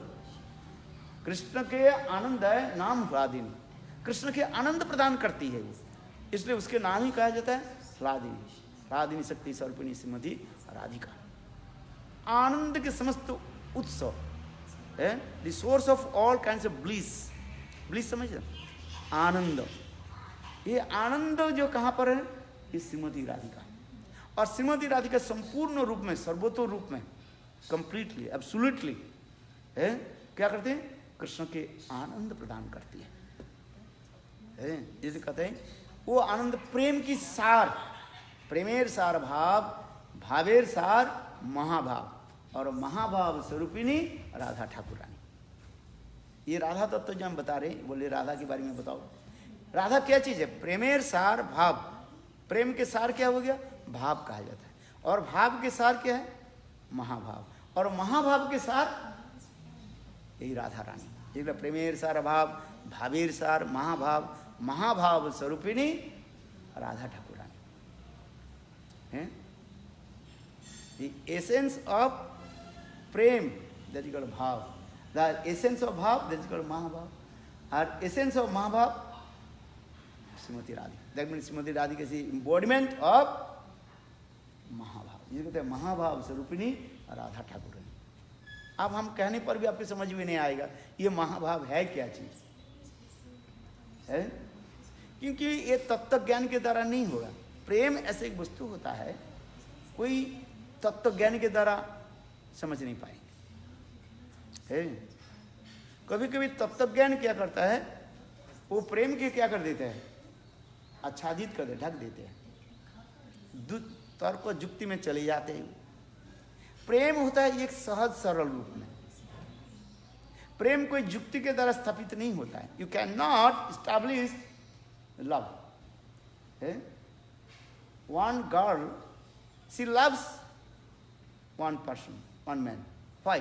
कृष्ण के आनंद है नाम ह्लादिनी, कृष्ण के आनंद प्रदान करती है वो, इसलिए उसके नाम ही कहा जाता है ह्लादिनी। ह्लादिनी शक्ति स्वरूपिणी श्रीमती राधिका, आनंद के समस्त उत्सव है, the source of all kinds of bliss. Bliss समझ, आनंद। ये आनंद जो कहाँ पर है, ये श्रीमती राधिका। और श्रीमती राधिका संपूर्ण रूप में, सर्वतो रूप में, कंप्लीटली, एब्सोल्युटली है, क्या करते हैं, कृष्ण के आनंद प्रदान करती है। जैसे कहते हैं वो आनंद प्रेम की सार, प्रेमेर सार भाव, भावेर सार महाभाव, और महाभाव स्वरूपिणी राधा ठाकुरानी। ये राधा तत्व जो हम बता रहे हैं, बोले राधा के बारे में बताओ, राधा क्या चीज है, प्रेमेर सार भाव। प्रेम के सार क्या हो गया, भाव कहा जाता है, और भाव के सार क्या है, महाभाव, और महाभाव के सार यही राधा रानी। इसलिए प्रेमेर सार भाव, भावेर सार महाभाव, महाभाव स्वरूपिणी राधा ठाकुरानी है। The essence of prem, that is called bhav. The essence of bhav, that is called mahabhav. And essence of mahabhav, Srimati Radhika. That means Srimati Radhika is the embodiment of mahabhav. ये कहते हैं महाभाव स्वरूपिणी राधा ठाकुरानी। अब हम कहने पर भी आपकी समझ में नहीं आएगा ये महाभाव है क्या चीज है, क्योंकि ये तत्व ज्ञान के द्वारा नहीं होगा। प्रेम ऐसे एक वस्तु होता है, कोई तत्व ज्ञान के द्वारा समझ नहीं पाएंगे है। कभी कभी तत्व ज्ञान क्या करता है, वो प्रेम के क्या कर देते हैं, आच्छादित कर देते, ढक देते हैं, तर्क और युक्ति में चले जाते हैं। प्रेम होता है एक सहज सरल रूप में। प्रेम कोई युक्ति के द्वारा स्थापित नहीं होता है। You can not establish love है। One girl, she loves one person, one man. Why?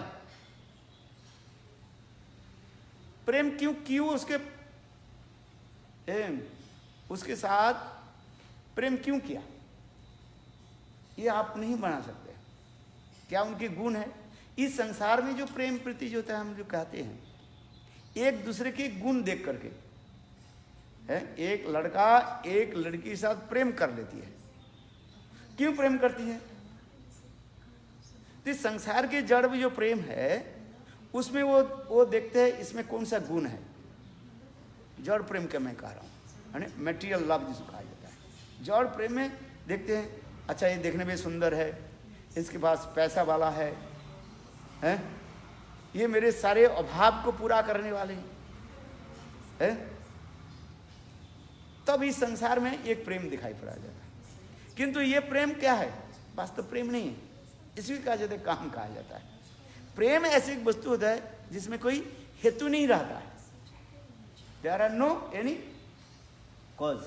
प्रेम क्यों उसके साथ प्रेम क्यों किया, ये आप नहीं बना सकते। क्या उनके गुण है? इस संसार में जो प्रेम प्रीति जो होता है, हम जो कहते हैं एक दूसरे के गुण देख करके है। एक लड़का एक लड़की के साथ प्रेम कर लेती है, क्यों प्रेम करती है? इस संसार के जड़ में जो प्रेम है उसमें वो देखते हैं इसमें कौन सा गुण है। जड़ प्रेम का मैं कह रहा हूँ, है मेटीरियल लव जिसको कहा जाता है। जड़ प्रेम में देखते हैं, अच्छा ये देखने में सुंदर है, इसके पास पैसा वाला है, ये मेरे सारे अभाव को पूरा करने वाले हैं, तब इस संसार में एक प्रेम दिखाई पड़ा जाता है। किंतु ये प्रेम क्या है, वास्तव प्रेम नहीं है, इसलिए कहा जाता है काम कहा जाता है। प्रेम ऐसी एक वस्तु होता है जिसमें कोई हेतु नहीं रहता है, there are no any cause.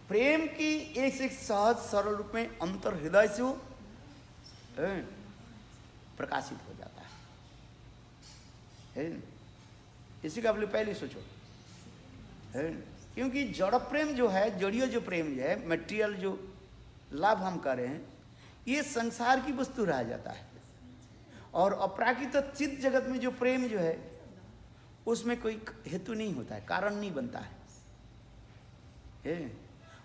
प्रेम की एक से एक सहज सरल रूप में अंतर हृदय से वो प्रकाशित हो जाता है। इसी का आप लोग पहले सोचो, क्योंकि जड़ प्रेम जो है, जड़ियों जो प्रेम जो है, मटेरियल जो लाभ हम कर रहे हैं, ये संसार की वस्तु रह जाता है। और अपराकृत चित्त जगत में जो प्रेम जो है उसमें कोई हेतु नहीं होता है, कारण नहीं बनता है।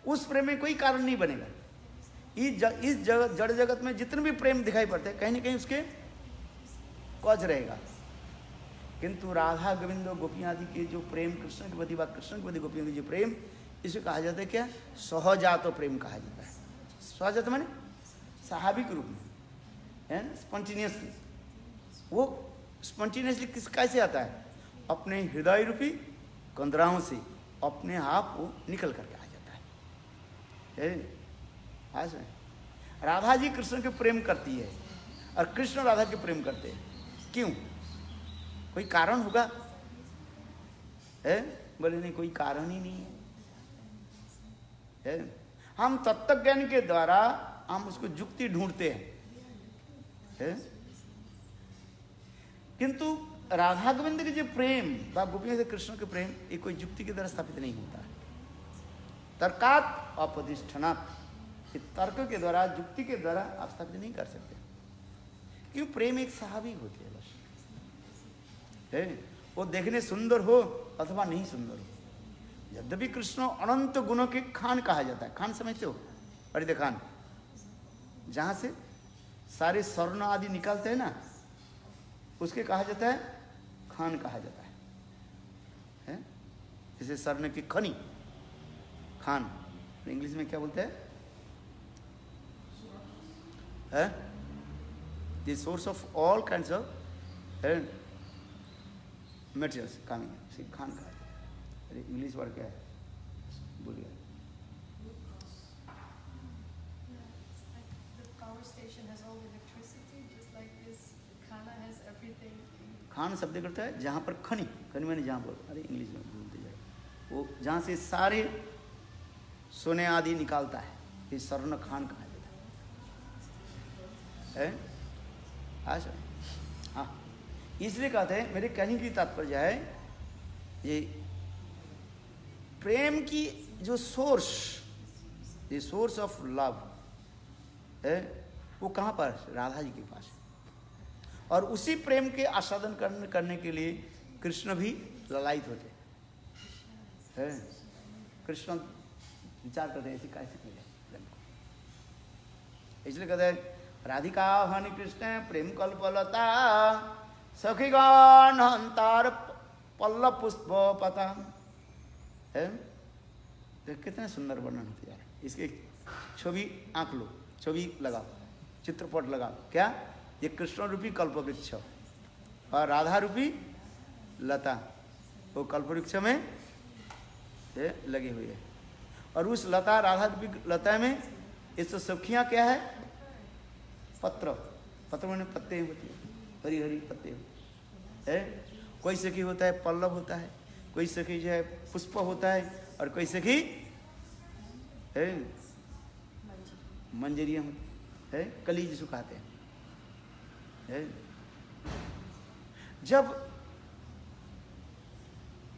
उस प्रेम में कोई कारण नहीं बनेगा। इस जड़ जगत में जितने भी प्रेम दिखाई पड़ते हैं, कहीं ना कहीं उसके कॉज रहेगा। किंतु राधा गोविंद गोपियाँ आदि के जो प्रेम कृष्ण के प्रति व कृष्ण के प्रति गोपियों के जो प्रेम, इसे कहा जाता है क्या, सहजात प्रेम कहा जाता है। सहजात माने स्वाभाविक रूप में, स्पॉन्टेनियसली। वो स्पॉन्टेनियसली कैसे आता है, अपने हृदय रूपी कंदराओं से अपने आप वो निकल करके आ जाता है। राधा जी कृष्ण के प्रेम करती है, और कृष्ण राधा के प्रेम करते हैं। क्यों? कोई कारण होगा? है? बोले नहीं, कोई कारण ही नहीं है। हम तत्व ज्ञान के द्वारा हम उसको युक्ति ढूंढते हैं, किंतु राधा गोविंद के जो प्रेम व गोपियों से कृष्ण के प्रेम ये कोई युक्ति के द्वारा स्थापित नहीं होता है। तर्कात अपदिष्ठनात्, तर्क के द्वारा, युक्ति के द्वारा आप स्थापित नहीं कर सकते, क्यों? प्रेम एक स्वाभाविक होती है बस, है? वो देखने सुंदर हो अथवा नहीं सुंदर हो। यद्यपि कृष्ण अनंत गुणों के खान कहा जाता है। खान समझते हो? परिधे खान, जहां से सारे स्वर्ण आदि निकलते हैं ना, उसके कहा जाता है खान कहा जाता है? जैसे स्वर्ण की खनी, खान, इंग्लिश में क्या बोलते हैं? The source of all kinds of materials coming, Khan कहा जाता है। अरे इंग्लिश वर्ड क्या है, भूल गया। खान शब्द करता है जहाँ पर खनी, खनी मैंने जहाँ बोल, अरे इंग्लिश में भूलते जाए, वो जहाँ से सारे सोने आदि निकालता है, ये स्वर्ण खान कहा जाता है। अच्छा, हाँ, इसलिए कहते हैं, मेरे कहने की तात्पर्य है ये प्रेम की जो सोर्स, ये सोर्स ऑफ लव है, वो कहाँ पर? राधा जी के पास है। और उसी प्रेम के आस्वादन करने के लिए कृष्ण भी ललायित होते हैं। कृष्ण विचार करते हैं ऐसी कैसे मिले प्रेम को, इसलिए कहते हैं राधिका हनि कृष्ण प्रेम कल्पलता सखीगण हंतार पल्लव पुष्प पता है। तो कितने सुंदर वर्णन होते यार। इसके छवि आंक लो, छवि लगाओ, चित्रपट लगाओ। क्या? ये कृष्ण रूपी कल्पवृक्ष और राधा रूपी लता, वो कल्पवृक्ष में लगी हुई है। और उस लता, राधा रूपी लता में ये तो सखियां क्या है? पत्र, पत्र में पत्ते होती है, हरी हरी पत्ते है। कोई सखी होता है पल्लव होता है, कोई सखी जो है पुष्प होता है, और कोई सखी है मंजरियां है, कली जिसको कहते हैं। जब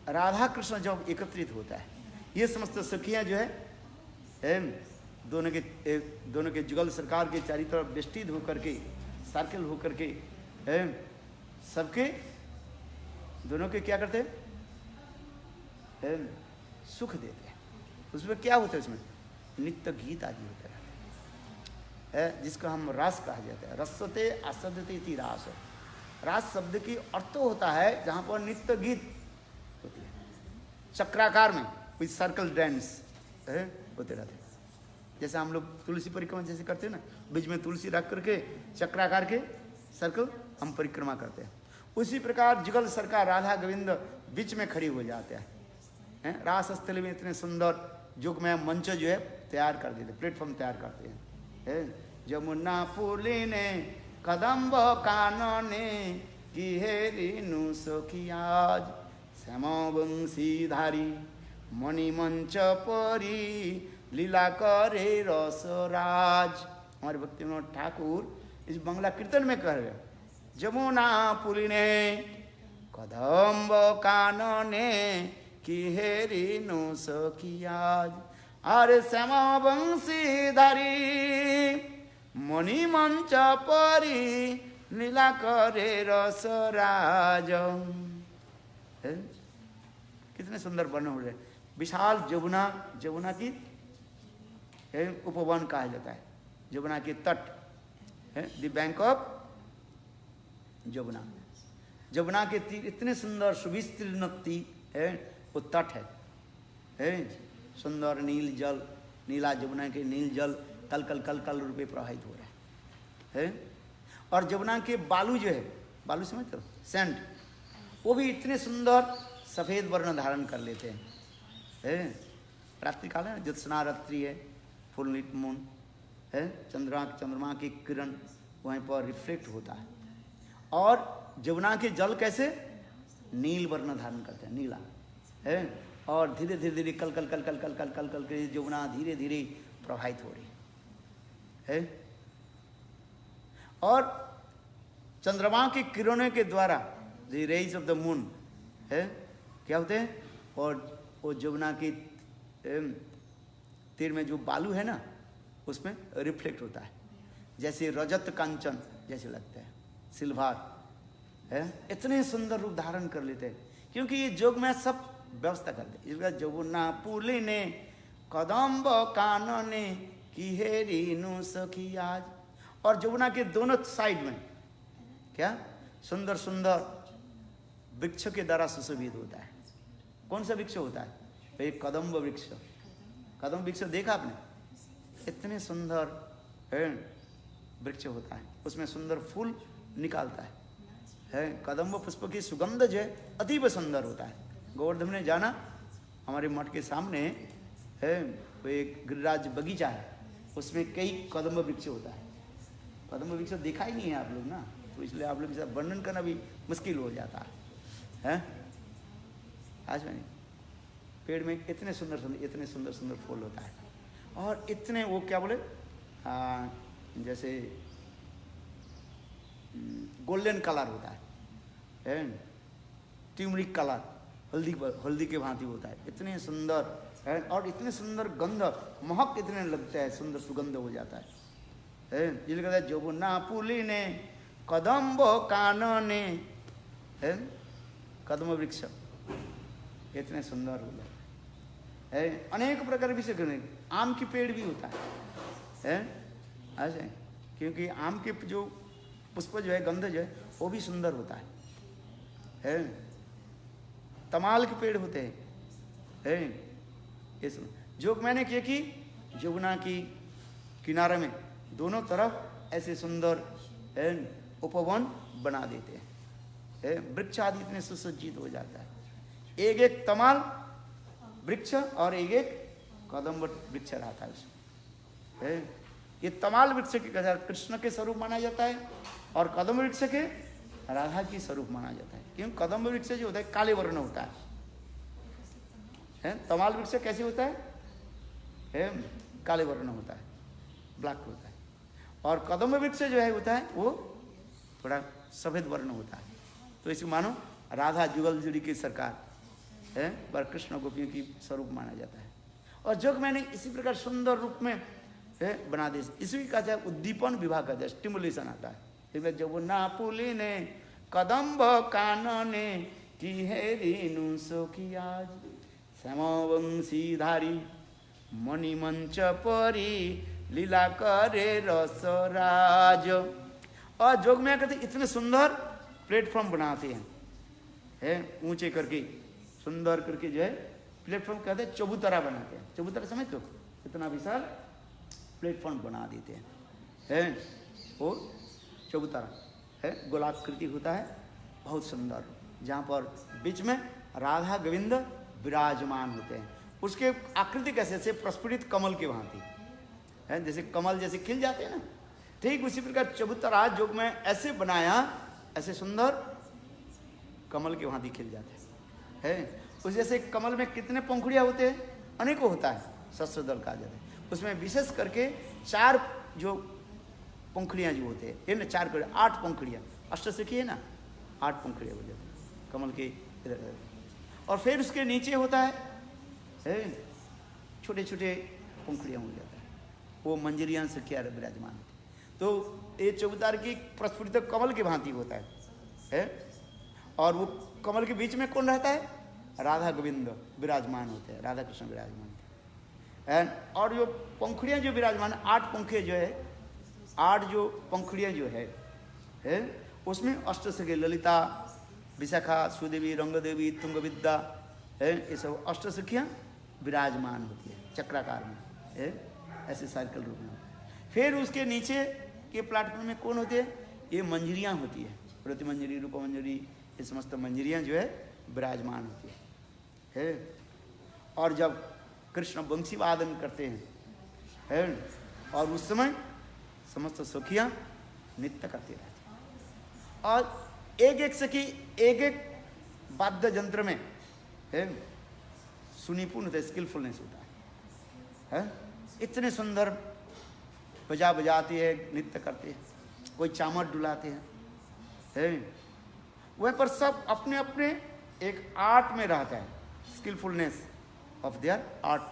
राधा कृष्ण जब एकत्रित होता है, ये समस्त सखियां जो है दोनों के जुगल सरकार के चारों तरफ वेष्टित होकर के, सर्कल होकर के सबके दोनों के क्या करते हैं? सुख देते हैं। उसमें क्या होता है? उसमें नित्य गीत आदि होते रहते हैं, जिसको हम रस कहा जाता है। रसते आस्वाद्यते इति रास। रास शब्द की अर्थ होता है जहाँ पर नित्य गीत होती है, चक्राकार में विथ सर्कल डांस होते रहते हैं। जैसे हम लोग तुलसी परिक्रमा जैसे करते हैं ना, बीच में तुलसी रख करके चक्राकार के सर्कल हम परिक्रमा करते हैं, उसी प्रकार जुगल सरकार राधा गोविंद बीच में खड़ी हो जाते हैं। रास स्थल में इतने सुंदर जुग में मंच जो है तैयार कर देते, प्लेटफॉर्म तैयार करते हैं। जमुना पुली ने कदम्ब कानने की हे रीनु सखियाज श्यामा बंशीधारी मणि मंच परी लीला करे रसराज। हमारे भक्ति विनोद ठाकुर इस बंगला कीर्तन में कह रहे, जमुना पुली ने कदम्ब कानने की हे रीनु सखियाज अरे श्यामा बंशीधारी मणि मंच परी लीला करे रसराज। कितने सुंदर वर्णन हो रहे। विशाल जमुना, जमुना की उपवन कहा जाता है, जमुना के तट है, the bank of Jamuna. Jamuna के तीर इतने सुंदर सुविस्तीर्ण है, वो तट है सुंदर नील जल, नीला जमुना के नील जल कल कल कल कल रूपे प्रवाहित हो रहा है। और जमुना के बालू जो है, बालू समझते हो, सैंड, वो भी इतने सुंदर सफेद वर्ण धारण कर लेते हैं। रात्रि काल है, ज्योत्सना रात्रि है, फुल मून है, चंद्रमा की किरण वहीं पर रिफ्लेक्ट होता है। और जमुना के जल कैसे नील वर्ण धारण करते हैं, नीला है। और धीरे धीरे धीरे कल कल कल कल कल कल कल कल के जमुना धीरे धीरे प्रवाहित हो रही है। और चंद्रमा की किरणों के द्वारा, the rays of the moon है, क्या होते हैं, और वो जमुना की तीर में जो बालू है ना, उसमें रिफ्लेक्ट होता है, जैसे रजत कांचन जैसे लगता है, सिल्वर है। इतने सुंदर रूप धारण कर लेते हैं, क्योंकि ये जोग में सब व्यवस्था करते। इसका जमुना पुली ने कदम्ब कानने की है रीनु सखी आज। और जमुना के दोनों साइड में क्या सुंदर सुंदर वृक्ष के द्वारा सुशोभित होता है। कौन सा वृक्ष होता है? एक कदम्ब वृक्ष। कदम्ब वृक्ष देखा आपने? इतने सुंदर वृक्ष होता है, उसमें सुंदर फूल निकालता है। कदम्ब पुष्प की सुगंध जो है अतीब सुंदर होता है। गोवर्धन ने जाना, हमारे मठ के सामने है वो एक गिरिराज बगीचा है, उसमें कई कदम्ब वृक्ष होता है। कदम्ब वृक्ष देखा ही नहीं है आप लोग ना, तो इसलिए आप लोग के साथ वर्णन करना भी मुश्किल हो जाता है। आज में पेड़ में इतने सुंदर सुंदर फूल होता है, और इतने वो क्या बोले जैसे गोल्डन कलर होता है, ट्यूमरिक कलर, हल्दी के भांति होता है। इतने सुंदर है, और इतने सुंदर गंध, महक इतने लगता है, सुंदर सुगंध हो जाता है। जिसको कहता है जमुना पुली ने कदम्ब कानने, कदम वृक्ष इतने सुंदर होता है। अनेक प्रकार विषय, आम की पेड़ भी होता है ऐसे, क्योंकि आम के जो पुष्प जो है, गंध जो है, वो भी सुंदर होता है। तमाल के पेड़ होते हैं। ये सुनो, जो मैंने किया कि जमुना की किनारे में दोनों तरफ ऐसे सुंदर उपवन बना देते हैं। वृक्ष आदि इतने सुसज्जित हो जाता है। एक एक तमाल वृक्ष और एक एक कदम्ब वृक्ष रहता है उसमें। ये तमाल वृक्ष के कृष्ण के स्वरूप माना जाता है, और कदम्ब वृक्ष के राधा की स्वरूप माना जाता है। क्यों? कदम्ब वृक्ष जो होता है काले वर्ण होता है, तमाल वृक्ष कैसे होता है? काले वर्ण होता है, ब्लैक होता है। और कदम्ब वृक्ष जो है होता है वो थोड़ा सफेद वर्ण होता है। तो इसे मानो राधा जुगल जुड़ी की सरकार है, पर कृष्ण गोपियों की स्वरूप माना जाता है। और जोग मैंने इसी प्रकार सुंदर रूप में बना दे, इसी का कहते हैं उद्दीपन विभाग कहते हैं, स्टिमुलेशन आता है। जमुना पुली ने कदम्ब कानने की है रीनु सखी आज, श्यामवंशीधारी मणिमंच परी लीला करे रसराज। और जोग में कहते इतने सुंदर प्लेटफॉर्म बनाते हैं, ऊंचे करके सुंदर करके जो है प्लेटफॉर्म कहते हैं, चबूतरा बनाते हैं। चबूतरा समझ लो, इतना विशाल प्लेटफॉर्म बना देते हैं। वो चबूतरा है, गोलाकृति होता है, बहुत सुंदर, जहाँ पर बीच में राधा गोविंद विराजमान होते हैं। उसके आकृति कैसे से प्रस्फुटित कमल के भांति है, जैसे कमल जैसे खिल जाते हैं ना, ठीक उसी प्रकार चबूतरा जोग में ऐसे बनाया, ऐसे सुंदर कमल के भांति खिल जाते हैं। उस जैसे कमल में कितने पंखुड़ियाँ होते हैं? अनेकों होता है, शस्त्र दल कहा जाता है। उसमें विशेष करके 4 जो पंखुड़ियाँ जो होते हैं, ना 4 8 पंखुड़ियाँ, अष्टसखी है ना, 8 पंखुड़ियाँ हो जाती है कमल के इधर। और फिर उसके नीचे होता है छोटे छोटे पंखुड़ियाँ हो जाता है, वो मंजरियाँ से क्या विराजमान होती है। तो ये चबूतर की प्रस्फुटित कमल की भांति होता है। और वो कमल के बीच में कौन रहता है? राधा गोविंद विराजमान होते हैं, राधा कृष्ण विराजमान होते हैं। और जो पंखुड़ियाँ जो विराजमान, 8 पंखे जो है, 8 जो पंखुड़ियाँ जो है उसमें अष्टसखी ललिता, विशाखा, सुदेवी, रंगदेवी, तुंगविद्या है, ये सब अष्टसखियाँ विराजमान होती है चक्राकार में, ऐसे सर्कल रूप में। फिर उसके नीचे के प्लेटफॉर्म में कौन होते हैं? ये मंजरियाँ होती है, प्रति मंजरी, रूप मंजरी, ये समस्त मंजरियाँ जो है विराजमान होती है। और जब कृष्ण बंसी वादन करते हैं और उस समय समस्त सखियाँ नृत्य करते रहते हैं। और एक एक सखी एक एक वाद्य यंत्र में है सुनिपुण होता है, स्किलफुलनेस होता है? इतने सुंदर बजाते हैं, नृत्य करते हैं, कोई चामर डुलाते हैं। वह पर सब अपने अपने एक आर्ट में रहता है, स्किलफुलनेस ऑफ देयर आर्ट।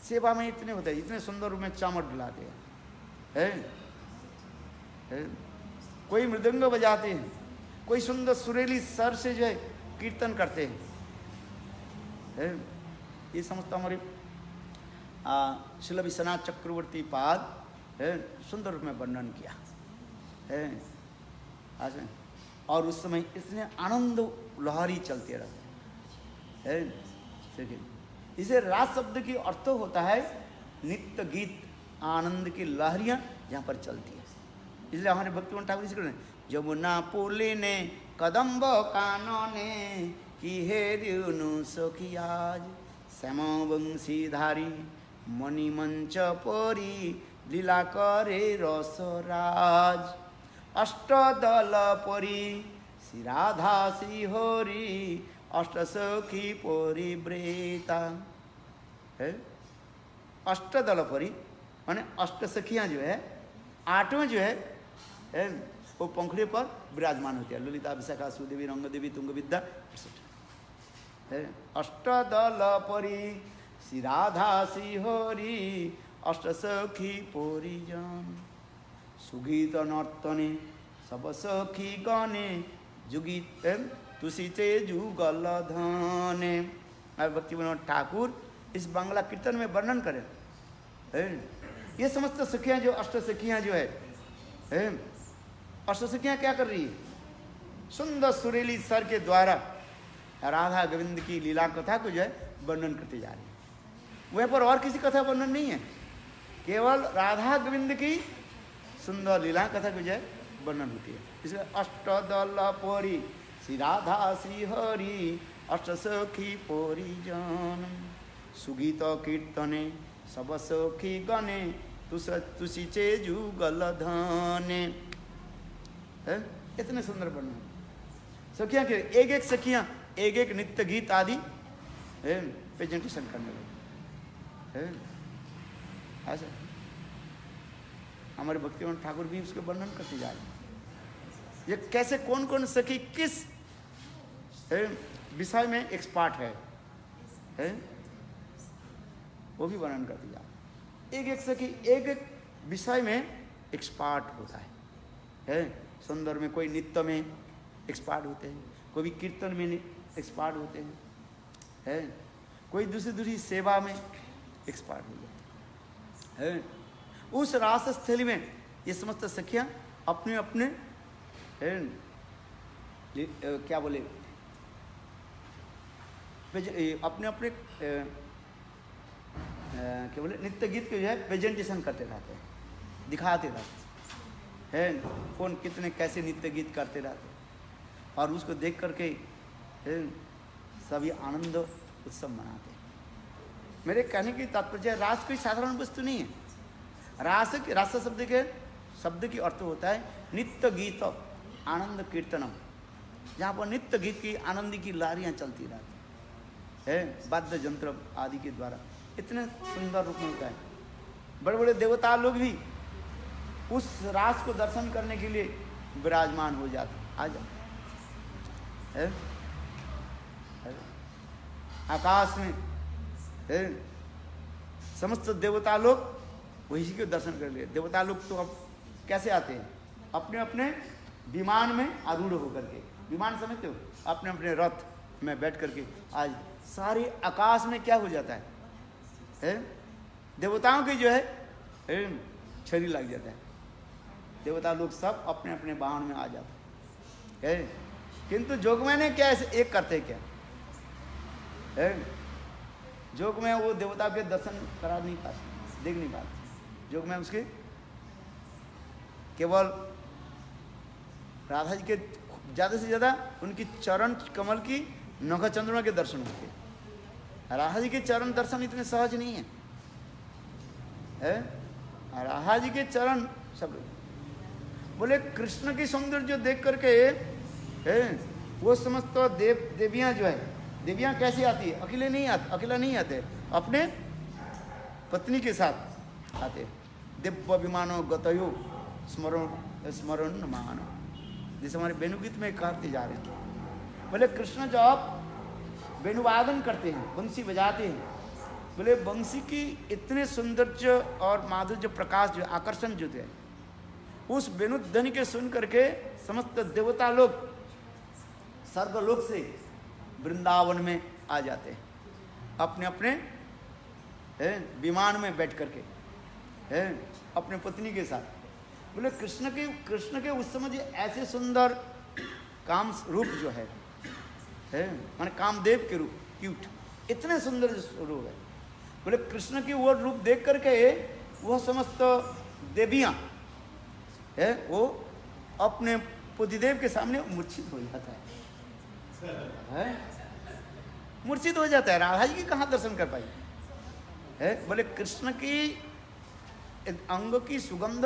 सेवा में इतने होते हैं, इतने सुंदर रूप में चामर डुलाते हैं। कोई मृदंग बजाते हैं, कोई सुंदर सुरीली स्वर से जो है कीर्तन करते हैं। ये समझता हमारे श्रील विश्वनाथ चक्रवर्ती पाद सुंदर रूप में वर्णन किया है। और उस समय इतने आनंद लहरी चलते रहते हैं। देखिए, इसे रास शब्द की अर्थ होता है नित्य गीत, आनंद की लहरियां जहाँ पर चलती है। इसलिए हमारे भक्तिवंत ठाकुर जी जमुना पुली ने कदम्ब कानने की हे ऋनु सखियाज श्याम वंशीधारी मणिमंच परी लीला करे रसराज अष्टदल परी श्री राधा श्री हरि अष्ट सखी परिव्रेता है। अष्टदल परी माने अष्ट सखियां जो है, आठवें जो है वो पंखुड़े पर विराजमान होती है। ललिता, विशाखा, सुदेवी, रंग देवी, तुंग विद्या, अष्टदल परी श्री राधा श्री हरि अष्ट सखी परिजन सुगीत नर्तने सब सखी गणे जुगीत तुषिते जुगल धने। भक्ति विनोद ठाकुर इस बांग्ला कीर्तन में वर्णन करें। ये समस्त सखियां जो अष्ट सखियां जो है अष्ट सखियां क्या कर रही है? सुंदर सुरीली स्वर के द्वारा राधा गोविंद की लीला कथा को जो है वर्णन करते जा रही है। वह पर और किसी कथा वर्णन नहीं है, केवल राधा गोविंद की सुंदर लीला कथा को जो है वर्णन होती है। इसलिए अष्टदल परी श्री राधा श्री हरि अष्ट सखी परिजन सुगीत कीर्तने सब सखी गणे तुषिचे जुगल धने। इतने सुंदर वर्णन सखियां के एक एक सखियां एक एक नित्य गीत आदि प्रेजेंटेशन करने लगे। ऐसा हमारे भक्तिवंत ठाकुर भी उसके वर्णन करते जा रहे हैं। ये कैसे कौन कौन सखी किस विषय में एक्सपर्ट है वो भी वर्णन करते जा रहे हैं। एक एक सखी एक एक विषय में एक्सपर्ट होता है। सुंदर में कोई नृत्य में एक्सपर्ट होते हैं, कोई भी कीर्तन में एक्सपर्ट होते हैं, कोई दूसरी दूसरी सेवा में एक्सपर्ट हो जाते हैं। उस रास स्थली में ये समस्त सखियां अपने अपने क्या बोले अपने अपने क्या बोले नित्य गीत के जो है प्रेजेंटेशन करते रहते हैं, दिखाते रहते हैं। कौन कितने कैसे नित्य गीत करते रहते हैं और उसको देख करके सभी आनंद उत्सव मनाते हैं। मेरे कहने की तात्पर्य रास कोई साधारण वस्तु नहीं है। रास शब्द की अर्थ होता है नित्य गीत आनंद कीर्तनम, जहाँ पर नित्य गीत की आनंद की लहरियाँ चलती रहती है वाद्य यंत्र आदि के द्वारा। इतने सुंदर रूप में होता है। बड़े बड़े देवता लोग भी उस रास को दर्शन करने के लिए विराजमान हो जाते आ जाते है। आकाश में समस्त देवता लोग वही के दर्शन कर लिए। देवता लोग तो अब कैसे आते हैं? अपने अपने विमान में आरूढ़ होकर के, विमान समझते हो, अपने अपने रथ में बैठ करके आज सारे आकाश में क्या हो जाता है देवताओं की जो है छड़ी लग जाता है। देवता लोग सब अपने अपने वाहन में आ जाते हैं। किंतु जोगमय ने क्या ऐसे एक करते क्या है? जोगमय वो देवता के दर्शन करा नहीं पाते, देख नहीं पाते। जोगमय उसके केवल राधा जी के ज़्यादा से ज़्यादा उनकी चरण कमल की नख चंद्रमा के दर्शन होते हैं। राधा जी के चरण दर्शन इतने सहज नहीं है। राधा जी के चरण सब बोले कृष्ण की सौंदर्य देख करके वो समस्त देवियां जो है, देवियां कैसे आती है? अकेला नहीं आते, अपने पत्नी के साथ आते। दिव्य विमानो गतयो स्मरण मानो, जैसे हमारे वेणुगीत में कहते जा रहे हैं। बोले कृष्ण जब वेणुवादन करते हैं, बंसी बजाते हैं, बोले बंसी की इतने सौंदर्य और माधुर्य प्रकाश जो आकर्षण जो है, उस वेणुध्वनि के सुन करके समस्त देवता लोग स्वर्गलोक से वृंदावन में आ जाते हैं, अपने अपने विमान में बैठ करके अपने पत्नी के साथ। बोले कृष्ण के उस समय ऐसे सुंदर काम रूप जो है माने कामदेव के रूप, क्यूट, इतने सुंदर रूप है। बोले कृष्ण की वो रूप देख करके वह समस्त देवियां वो अपने पतिदेव के सामने मूर्छित हो जाता है, मूर्छित हो जाता है। राधा जी की कहाँ दर्शन कर पाई बोले कृष्ण की अंग की सुगंध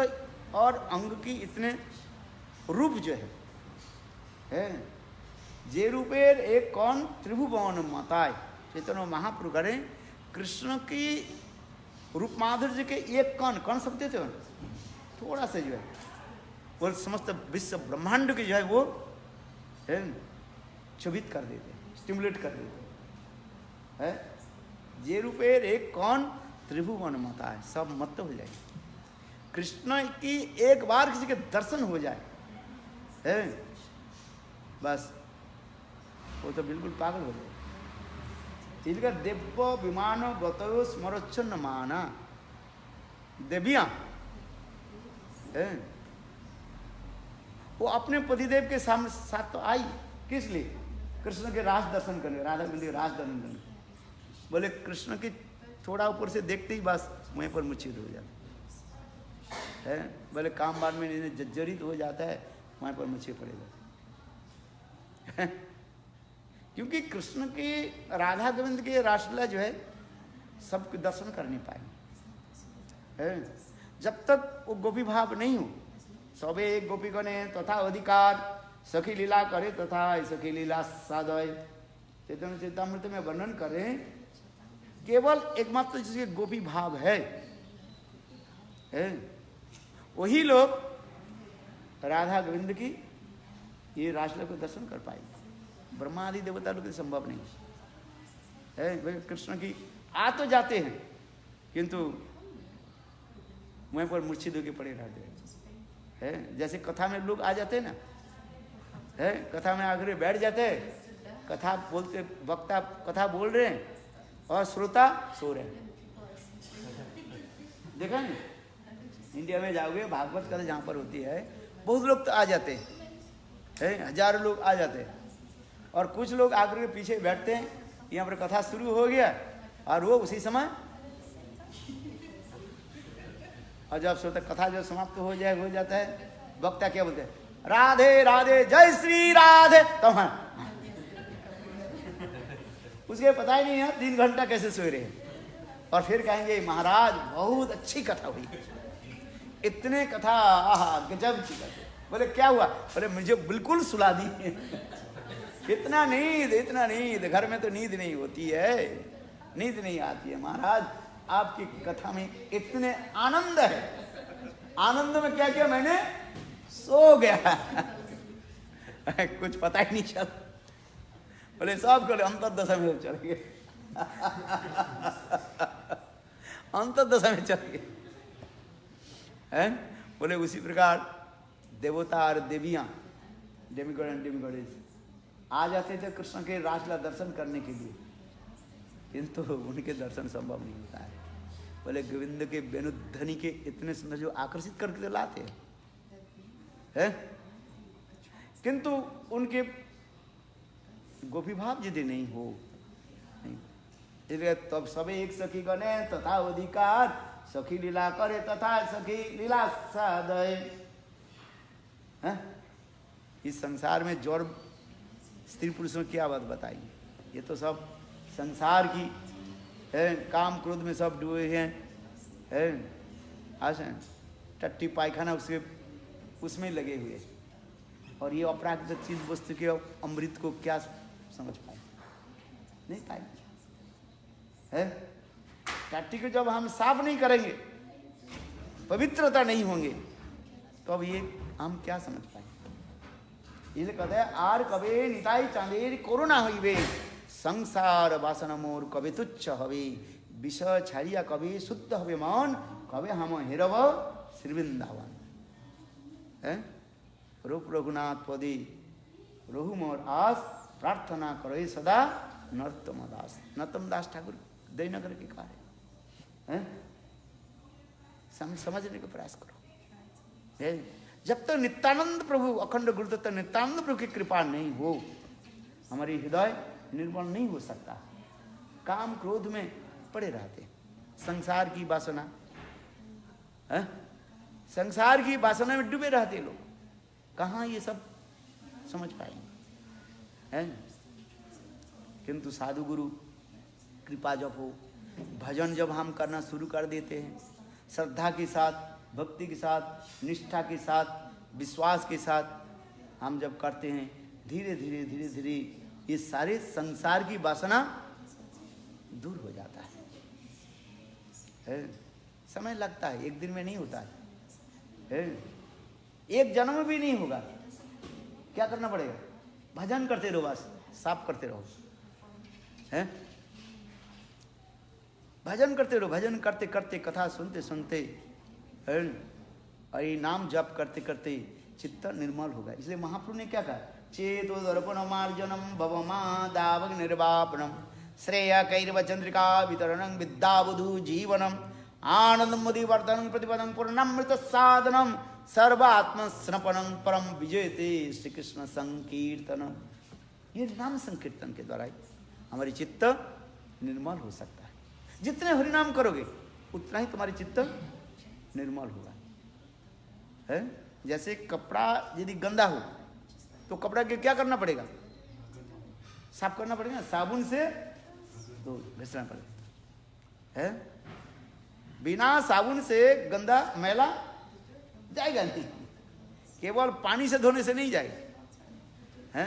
और अंग की इतने रूप जो है जे रूपेर एक कौन त्रिभुवन माताए, चैतन्य महाप्रभु करें कृष्ण की रूप माधुर्य के एक कौन सकते थे, थोड़ा सा जो है वो समस्त विश्व ब्रह्मांड की जो है वो क्षोभित कर देते, स्टिमुलेट कर देते है। जे रूपेर एक कौन त्रिभुवन माता है, सब मत हो जाए। कृष्ण की एक बार किसी के दर्शन हो जाए बस वो तो बिल्कुल पागल हो जाए। तिलका दिव्य विमान गतो स्मरोच्छन्न माना, देवियां वो अपने पतिदेव के सामने साथ तो आई, किस लिए? कृष्ण के रास दर्शन करने, राधा कुंड के रास दर्शन करने। बोले कृष्ण की थोड़ा ऊपर से देखते ही बस वहीं पर मूर्छित हो जाता है। बोले काम बार में इन्हें जर्जरित हो जाता है, वहीं पर मूर्छित पड़े जाते हैं। क्योंकि कृष्ण की राधा गोविंद के रासलीला जो है सबके दर्शन कर नहीं पाए जब तक वो गोपी भाव नहीं हो। सबे एक गोपी गणे तथा अधिकार सखी लीला करे तथा सखी लीला साधय, चैतन्य चैतामृत में वर्णन करें केवल एकमात्र जिसके गोपी भाव है वही लोग राधा गोविंद की ये रासलीला को दर्शन कर पाएंगे। ब्रह्मा आदि देवता लोग संभव नहीं है। कृष्ण की आ तो जाते हैं किंतु वहीं पर मूर्छित होकर पड़े रहते हैं। जैसे कथा में लोग आ जाते हैं ना, कथा में आकर बैठ जाते हैं, कथा बोलते, वक्ता कथा बोल रहे हैं और श्रोता सो रहे हैं। देखा नहीं, इंडिया में जाओगे भागवत कथा जहाँ पर होती है बहुत लोग तो आ जाते हैं, हजारों लोग आ जाते हैं और कुछ लोग आकर के पीछे बैठते हैं। यहाँ पर कथा शुरू हो गया और वो उसी समय, और जब श्रोता कथा जो समाप्त हो जाता है, वक्ता क्या बोलते हैं? राधे राधे जय श्री राधे। तो हाँ उसके पता ही नहीं है 3 घंटा कैसे सोए रहे, और फिर कहेंगे महाराज बहुत अच्छी कथा हुई, इतने कथा आहा गजब की कथा। बोले क्या हुआ? बोले मुझे बिल्कुल सुला दी। इतना नींद, घर में तो नींद नहीं होती है, नींद नहीं आती है। महाराज आपकी कथा में इतने आनंद है, आनंद में क्या किया मैंने? सो गया। कुछ पता ही नहीं चल। बोले सब को अंतर्दशा में चल गए। अंतर्दशा में चल गए। बोले उसी प्रकार देवता और देवियां, डेमिगॉड एंड डेमिगॉडेस आ जाते थे कृष्ण के रासलीला दर्शन करने के लिए, किंतु उनके दर्शन संभव नहीं होता है। बोले गोविंद के वेणुध्वनि के इतने सुंदर जो आकर्षित करके लाते हैं, किंतु उनके गोपी भाव यदि नहीं हो, नहीं तब सब एक सखी गणे तथा अधिकार सखी लीला करे तथा सखी लीला साधय। इस संसार में जोर स्त्री पुरुषों की क्या बात बताई? ये तो सब संसार की काम क्रोध में सब डूबे हैं। आशा टट्टी पायखाना उसके उसमें लगे हुए, और ये अपराकृत चीज वस्तु के अमृत को क्या समझ पाए? नहीं पाए है। टट्टी को जब हम साफ नहीं करेंगे, पवित्रता नहीं होंगे, तो अब ये हम क्या समझ पाए? इसलिए कहते हैं आर कबे निताई चांदेर कोरोना हईबे संसार वासन मोर कबे तुच्छ हवे विष छाड़िया कबे शुद्ध हवे मन कबे हम हेरव श्री वृंदावन है। रूप रघुनाथ पदे रघु मोर आस प्रार्थना करे सदा नरोत्तम दास। नरोत्तम दास ठाकुर दयनगर के कार्य है, समझने का प्रयास करो है। जब तक नित्यानंद प्रभु अखंड गुरुदत्त नित्यानंद प्रभु की कृपा नहीं हो, हमारी हृदय निर्मल नहीं हो सकता। काम क्रोध में पड़े रहते, संसार की वासना है, संसार की वासना में डूबे रहते लोग, कहाँ ये सब समझ पाएंगे है। किंतु साधु गुरु कृपा जब हो, भजन जब हम करना शुरू कर देते हैं, श्रद्धा के साथ, भक्ति के साथ, निष्ठा के साथ, विश्वास के साथ हम जब करते हैं, धीरे धीरे धीरे धीरे ये सारे संसार की वासना दूर हो जाता है। समय लगता है, एक दिन में नहीं होता है, एक जन्म में भी नहीं होगा। क्या करना पड़ेगा? भजन करते रहो, बस साफ करते रहो है, भजन करते रहो। भजन करते करते, कथा सुनते सुनते, अरे नाम जप करते करते चित्त निर्मल होगा। इसलिए महाप्रभु ने क्या कहा? चेतो दर्पण मार्जनम भवमा दावग निर्वापनम श्रेय कैरव चंद्रिका वितरणं विद्यावधु जीवनम आनंद मुदिवर्धन प्रतिपदं पूर्णामृत साधनम सर्वात्म स्नपनं परम विजयते श्री कृष्ण संकीर्तनम। ये नाम संकीर्तन के द्वारा हमारी चित्त निर्मल हो सकता है। जितने हरिनाम करोगे उतना ही तुम्हारी चित्त निर्मल होगा है। जैसे कपड़ा यदि गंदा हो तो कपड़ा के क्या करना पड़ेगा? साफ करना पड़ेगा, साबुन से तो घिसना पड़ेगा है। बिना साबुन से गंदा मैला जाएगा नहीं, केवल पानी से धोने से नहीं जाएगा है।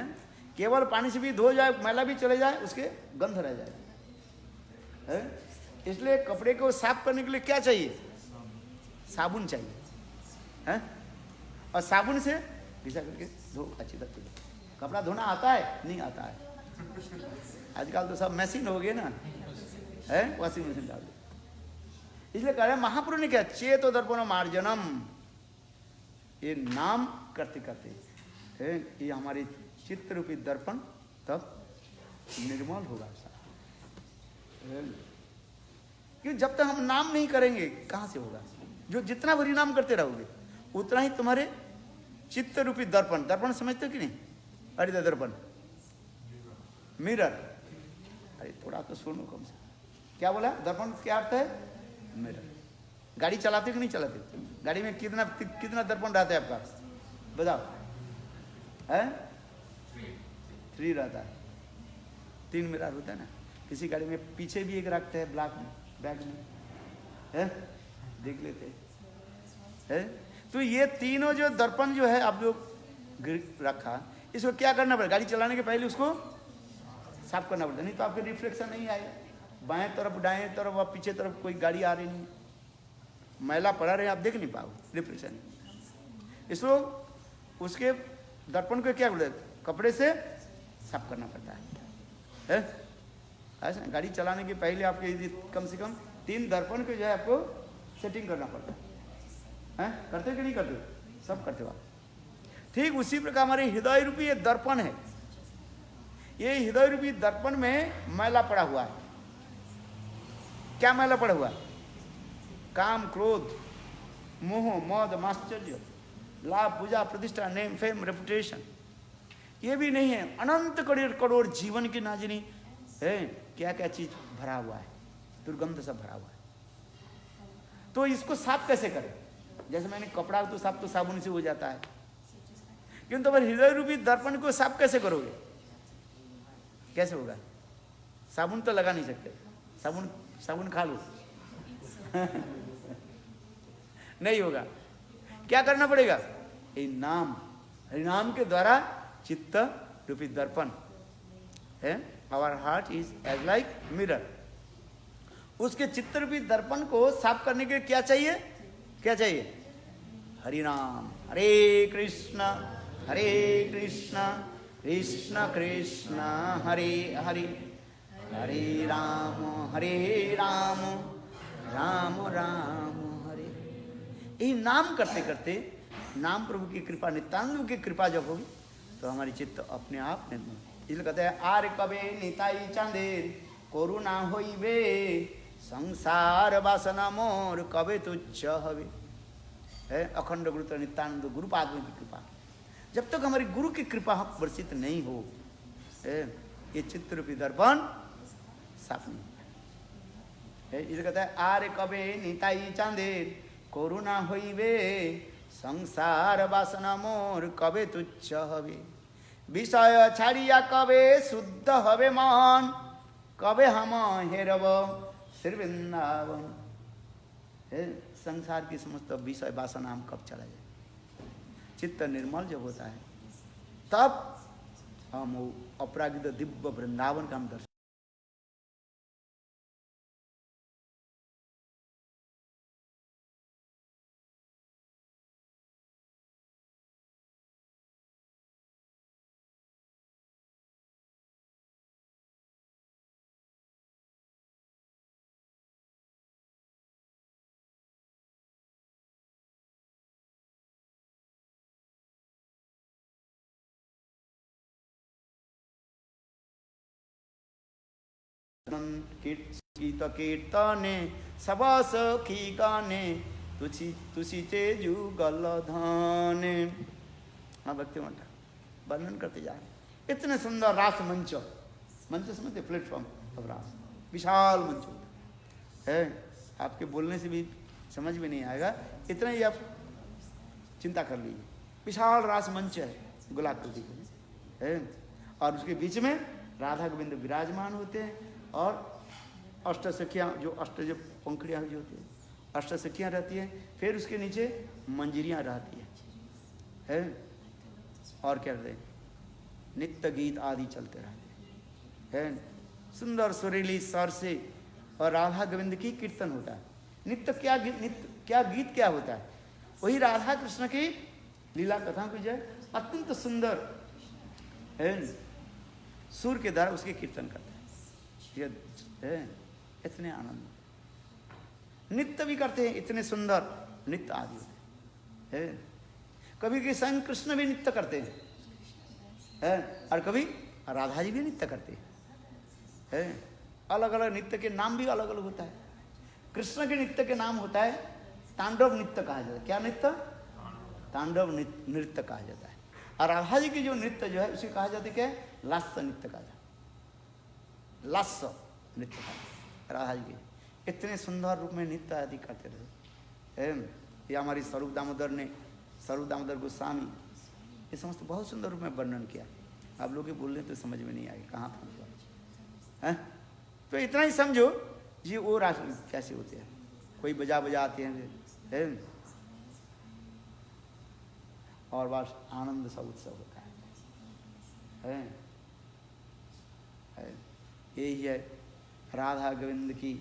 केवल पानी से भी धो जाए, मैला भी चले जाए, उसके गंध रह जाए है। इसलिए कपड़े को साफ करने के लिए क्या चाहिए? साबुन चाहिए है, और साबुन से घिसा करके धो अच्छी तरह से। कपड़ा धोना आता है? नहीं आता है। आजकल तो सब मशीन हो गए ना है, वॉशिंग मशीन डाल दो। इसलिए कह रहे महाप्रभु ने क्या? चेतो दर्पण मार्जनम, ये नाम करते करते है, ये हमारे चित्त रूपी दर्पण तब निर्मल होगा। क्यों? जब तक हम नाम नहीं करेंगे कहाँ से होगा? जो जितना भी नाम करते रहोगे उतना ही तुम्हारे चित्त रूपी दर्पण, दर्पण समझते हो कि नहीं? अरे दर्पण मिरर, अरे थोड़ा तो सुनो कम से। क्या बोला? दर्पण क्या अर्थ है? मिरर। गाड़ी चलाते हो कि नहीं चलाते? गाड़ी में कितना कितना दर्पण रहता है आपका? बताओ है? 3 रहता है, 3 मिरर होता है ना। किसी गाड़ी में पीछे भी एक रखते हैं, ब्लैक में, बैक में है, देख लेते है। तो ये तीनों जो दर्पण जो है आप लोग रखा, इसको क्या करना पड़ेगा? गाड़ी चलाने के पहले उसको साफ करना पड़ता है, नहीं तो आपके रिफ्लेक्शन नहीं आएगा। बाएं तरफ, दाएं तरफ और पीछे तरफ कोई गाड़ी आ रही नहीं, मैला पड़ा रहे, आप देख नहीं पाओगे, रिफ्लेक्शन। इसको उसके दर्पण को क्या बोलते? कपड़े से साफ करना पड़ता है ऐसा। गाड़ी चलाने के पहले आपके कम से कम 3 दर्पण को जो है आपको सेटिंग करना पड़ता है। करते हो कि नहीं करते? सब करते हो आप। ठीक उसी प्रकार हमारे हृदय रूपी ये दर्पण है, ये हृदय रूपी दर्पण में मैला पड़ा हुआ है। क्या मैला पड़ा हुआ है? काम, क्रोध, मोह, मद, माश्चर्य, लाभ, पूजा, प्रतिष्ठा, नेम, फेम, रेपुटेशन, ये भी नहीं है। अनंत करोड़ करोड़ जीवन की नाजनी है, क्या क्या चीज भरा हुआ है, दुर्गंध सब भरा हुआ है। तो इसको साफ कैसे करें? जैसे मैंने कपड़ा तो साफ तो साबुन से हो जाता है, किंतु अगर हृदय रूपी दर्पण को साफ कैसे करोगे? कैसे होगा? साबुन तो लगा नहीं सकते, साबुन खा लो नहीं होगा। क्या करना पड़ेगा? ये नाम, हरिनाम के द्वारा चित्त रूपी दर्पण है। Our heart is as like mirror. उसके चित्त रूपी दर्पण को साफ करने के लिए क्या चाहिए? क्या चाहिए? हरिनाम। हरे कृष्ण कृष्ण कृष्ण हरे हरे, हरे राम राम राम हरे। यही नाम करते करते, नाम प्रभु की कृपा, नित्यानंद की कृपा जब होगी तो हमारी चित्त अपने आप निर्मल। इसलिए कहते हैं आर कबे निताई चांदेर करुणा होइबे, संसार वासना मोर कबे तुच्छ हवे। है अखंड गुरु तो नित्यानंद गुरुपाद की कृपा। जब तक हमारी गुरु की कृपा हम वर्षित नहीं हो, ये चित्त रूपी दर्पण साफ नहीं है। इसलिए कहता है आरे कबे निताई चांदेर करुणा होइबे, संसार वासना मोर कबे तुच्छ हवे। विषय छाड़िया कबे शुद्ध हवे मन, कबे हम हेरब श्री वृंदावन। संसार की समस्त विषय वासना हम कब चला जाए? चित्त निर्मल जब होता है तब हम अपराजित दिव्य वृंदावन का हम दर्शन। गीत कीर्तने सबस की गाने, तुसी तेजु गल धाने। हाँ भक्ति मंडल वर्णन करते जा रहे। इतने सुंदर रास मंच, मंच समझते प्लेटफॉर्म अब रास विशाल मंच होता है। आपके बोलने से भी समझ में नहीं आएगा, इतना ही आप चिंता कर लीजिए। विशाल रास मंच है गोलाकृति का है, और उसके बीच में राधा गोविंद विराजमान होते हैं, और अष्ट सखियाँ जो पंखड़ियाँ जो होती हैं, अष्ट सखियाँ रहती हैं। फिर उसके नीचे मंजरियाँ रहती है, और क्या रहते हैं, नित्य गीत आदि चलते रहते हैं। सुंदर सुरीली स्वर से और राधा गोविंद की कीर्तन होता है। नित्य क्या गीत क्या होता है? वही राधा कृष्ण की लीला कथा को जो अत्यंत सुंदर है, सुर के द्वारा उसके कीर्तन करते हैं। इतने आनंद नित्य भी करते हैं, इतने सुंदर नित्य आदि होते हैं। कभी के स्वयं कृष्ण भी नित्य करते हैं, और कभी राधा जी भी नित्य करते हैं। अलग अलग नित्य के नाम भी अलग अलग होता है। कृष्ण के नित्य के नाम होता है तांडव नृत्य कहा जाता है। क्या नृत्य? तांडव नृत्य कहा जाता है। और राधा जी की जो नृत्य जो है उसे कहा जाता है क्या? लास्य नृत्य कहा जाता है। लास्य नृत्य कहा जाता है राधा जी के। इतने सुंदर रूप में नृत्य आदि करते रहे। ये हमारी स्वरूप दामोदर गोस्वामी ये समस्त बहुत सुंदर रूप में वर्णन किया। आप लोग बोलने तो समझ में नहीं आएगा कहाँ पहुँचा है। तो इतना ही समझो जी वो रास कैसे होते हैं। कोई बजा आते हैं और बस आनंद सा उत्सव होता है। यही है राधा गोविंद की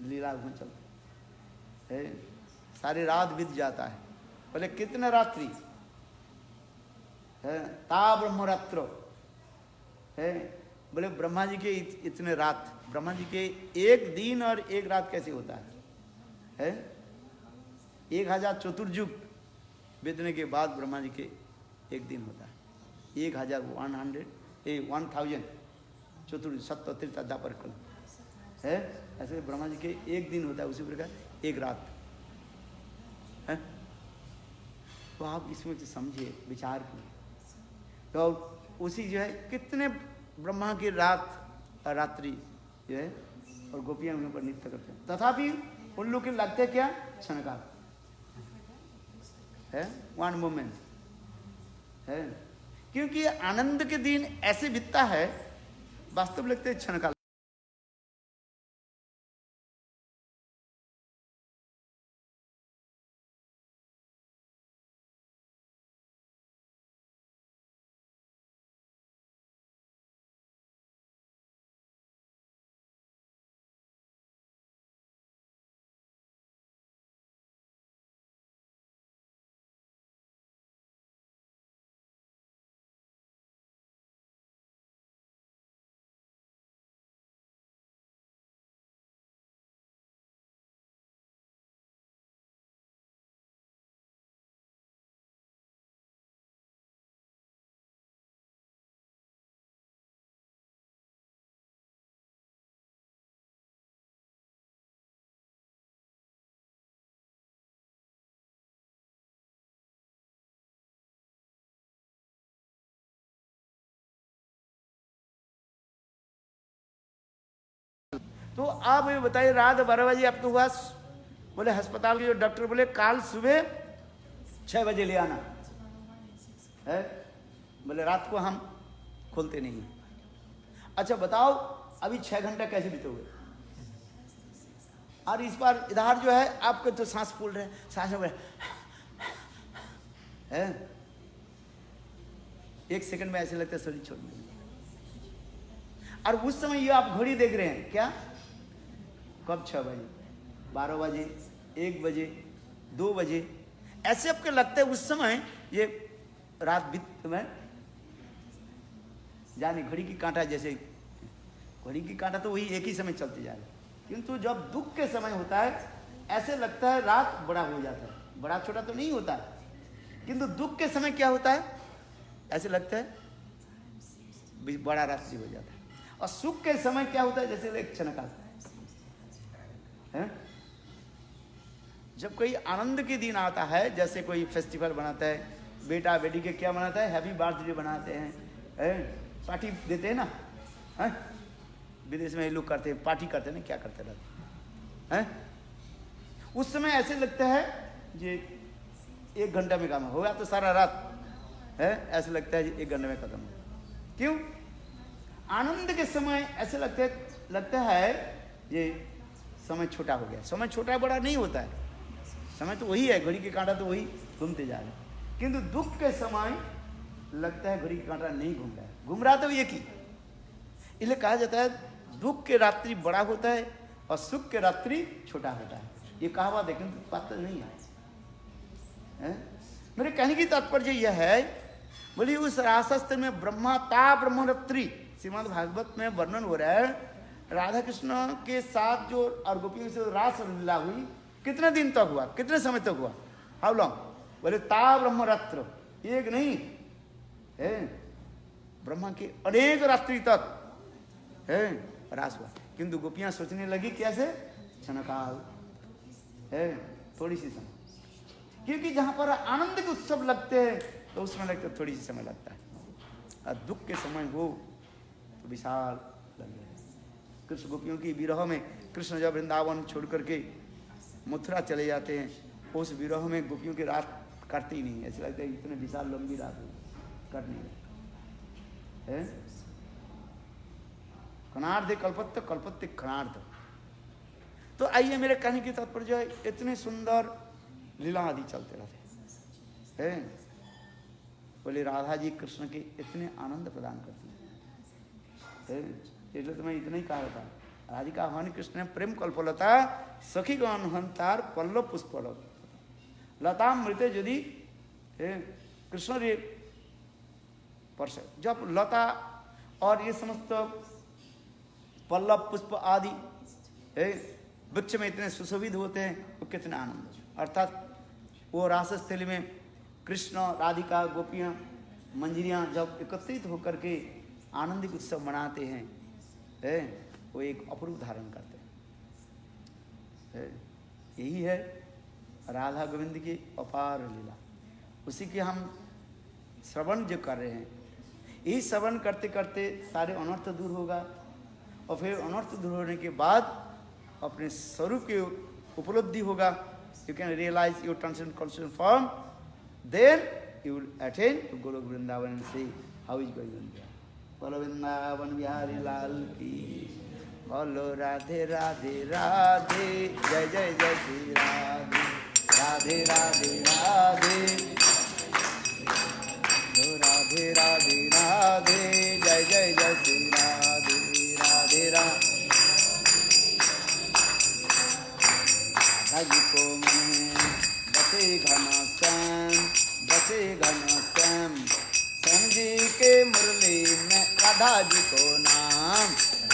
लीला में चलती है। सारी रात बीत जाता है। बोले कितने रात्रि है? ता ब्रह्मरात्र है। बोले ब्रह्मा जी के इतने रात, ब्रह्मा जी के एक दिन और एक रात कैसे होता है? 1000 चतुर्युग बीतने के बाद ब्रह्मा जी के एक दिन होता है। 1000 चतुर्युग सत्य त्रेता द्वापर कल है। ऐसे ब्रह्मा जी के एक दिन होता है, उसी प्रकार एक रात है। तो आप इसमें समझिए, विचार कीजिए। तो उसी जो है कितने ब्रह्मा की रात और रात्रि जो है, और गोपियां उन पर नृत्य करते हैं। तथापि उन लोग के लगते क्या? क्षणकाल है, वन मोमेंट है। क्योंकि आनंद के दिन ऐसे बीतता है, वास्तव लगते क्षणकाल। तो आप ये बताइए, रात 12 बजे अब तो हुआ, बोले अस्पताल के जो डॉक्टर बोले कल सुबह 6 बजे ले आना है, बोले रात को हम खोलते नहीं। अच्छा बताओ अभी 6 घंटा कैसे बीतोगे? और इस बार इधर जो है आपके तो सांस फूल रहे, सांस में है, 1 सेकंड में ऐसे लगता है शरीर छोड़ देंगे। और उस समय ये आप घड़ी देख रहे हैं क्या, कब 6 बजे, 12 बजे, 1 बजे, 2 बजे, ऐसे आपको लगता है उस समय ये रात बीत में जाने। घड़ी की कांटा जैसे, घड़ी की कांटा तो वही एक ही समय चलते जा रहे, किंतु जब दुख के समय होता है ऐसे लगता है रात बड़ा हो जाता है, बड़ा छोटा तो नहीं होता है, किंतु दुख के समय क्या होता है, ऐसे लगता है बड़ा रात्रि हो जाता है। और सुख के समय क्या होता है, जैसे एक क्षण का है। जब कोई आनंद के दिन आता है, जैसे कोई फेस्टिवल बनाता है, बेटा बेटी के क्या बनाता है, हैप्पी बर्थडे बनाते हैं, पार्टी देते हैं ना, है? विदेश में ये लोग करते हैं, पार्टी करते हैं ना, क्या करते रहते हैं? उस समय ऐसे लगता है ये 1 घंटा में काम होगा तो सारा रात है, ऐसे लगता है 1 घंटे में खत्म हो। क्यों? आनंद के समय ऐसे लगता है ये समय छोटा हो गया। समय छोटा बड़ा नहीं होता है, समय तो वही है, घड़ी के कांटा तो वही घूमते जा रहे, किंतु दुख के समय लगता है घड़ी का कांटा नहीं घूम रहा है, घूम रहा तो एक ही। इसलिए कहा जाता है दुख के रात्रि बड़ा होता है और सुख के रात्रि छोटा होता है। ये कहावत लेकिन बात नहीं है। मेरे कहने की तात्पर्य यह है, बोलिए उस रासस्त्र में ब्रह्मरात्रि, श्रीमद् भागवत में वर्णन हो रहा है, राधा कृष्ण के साथ जो और गोपियों से रास लीला हुई, कितने दिन तक हुआ, कितने समय तक हुआ, हाउ लॉन्ग? बोले ता ब्रह्मरात्र, एक नहीं है, ब्रह्मा के अनेक रात्रि तक है रास हुआ। किंतु गोपियां सोचने लगी कैसे, क्षणकाल है, थोड़ी सी समय, क्योंकि जहां पर आनंद के उत्सव लगते हैं तो उसमें लगता थोड़ी सी समय लगता है, और दुख के समय हो तो विशाल लग जाए। कृष्ण गोपियों की विरह में, कृष्ण जब वृंदावन छोड़ करके मथुरा चले जाते हैं, उस विरह में गोपियों की रात कटती ही नहीं, ऐसे लगता है इतने विशाल लंबी रात कट नहीं है। खनार्ध कल्पत्य कल्पत्य खनार्ध। तो आइए मेरे कहने की तात्पर्य, इतने सुंदर लीला आदि चलते रहते हैं। बोले राधा जी कृष्ण के इतने आनंद प्रदान करती है, इसलिए तो मैं इतना ही कहा था, राधिका हन कृष्ण प्रेम कल्पलता सखी गण हंतार पल्लव पुष्प लता मृत यदि कृष्ण रे परस। जब लता और ये समस्त पल्लव पुष्प आदि वृक्ष में इतने सुशोभित होते हैं तो कितना आनंद, अर्थात वो रासस्थली में कृष्ण राधिका गोपियाँ मंजरियाँ जब एकत्रित होकर के आनंदित उत्सव मनाते हैं, वो एक अपूर्व धारण करते हैं। यही है राधा गोविंद की अपार लीला, उसी के हम श्रवण जो कर रहे हैं, यही श्रवण करते करते सारे अनर्थ दूर होगा, और फिर अनर्थ दूर होने के बाद अपने स्वरूप की उपलब्धि होगा। You can realize your transcendent consciousness form, then you will attain to Golok Vrindavan and see how is going on there. Bolo Vrindavan Bihari Lal ki, Bolo Radhe Radhe Radhe, Jai Jai Jai Shri Radhe, Radhe Radhe Radhe, Bolo Radhe Radhe Radhe, Jai Jai Jai Shri Radhe, Radhe Radhe. Radha ji को मन में बसे घना श्याम, श्याम जी के मुरली में राधा जी को नाम,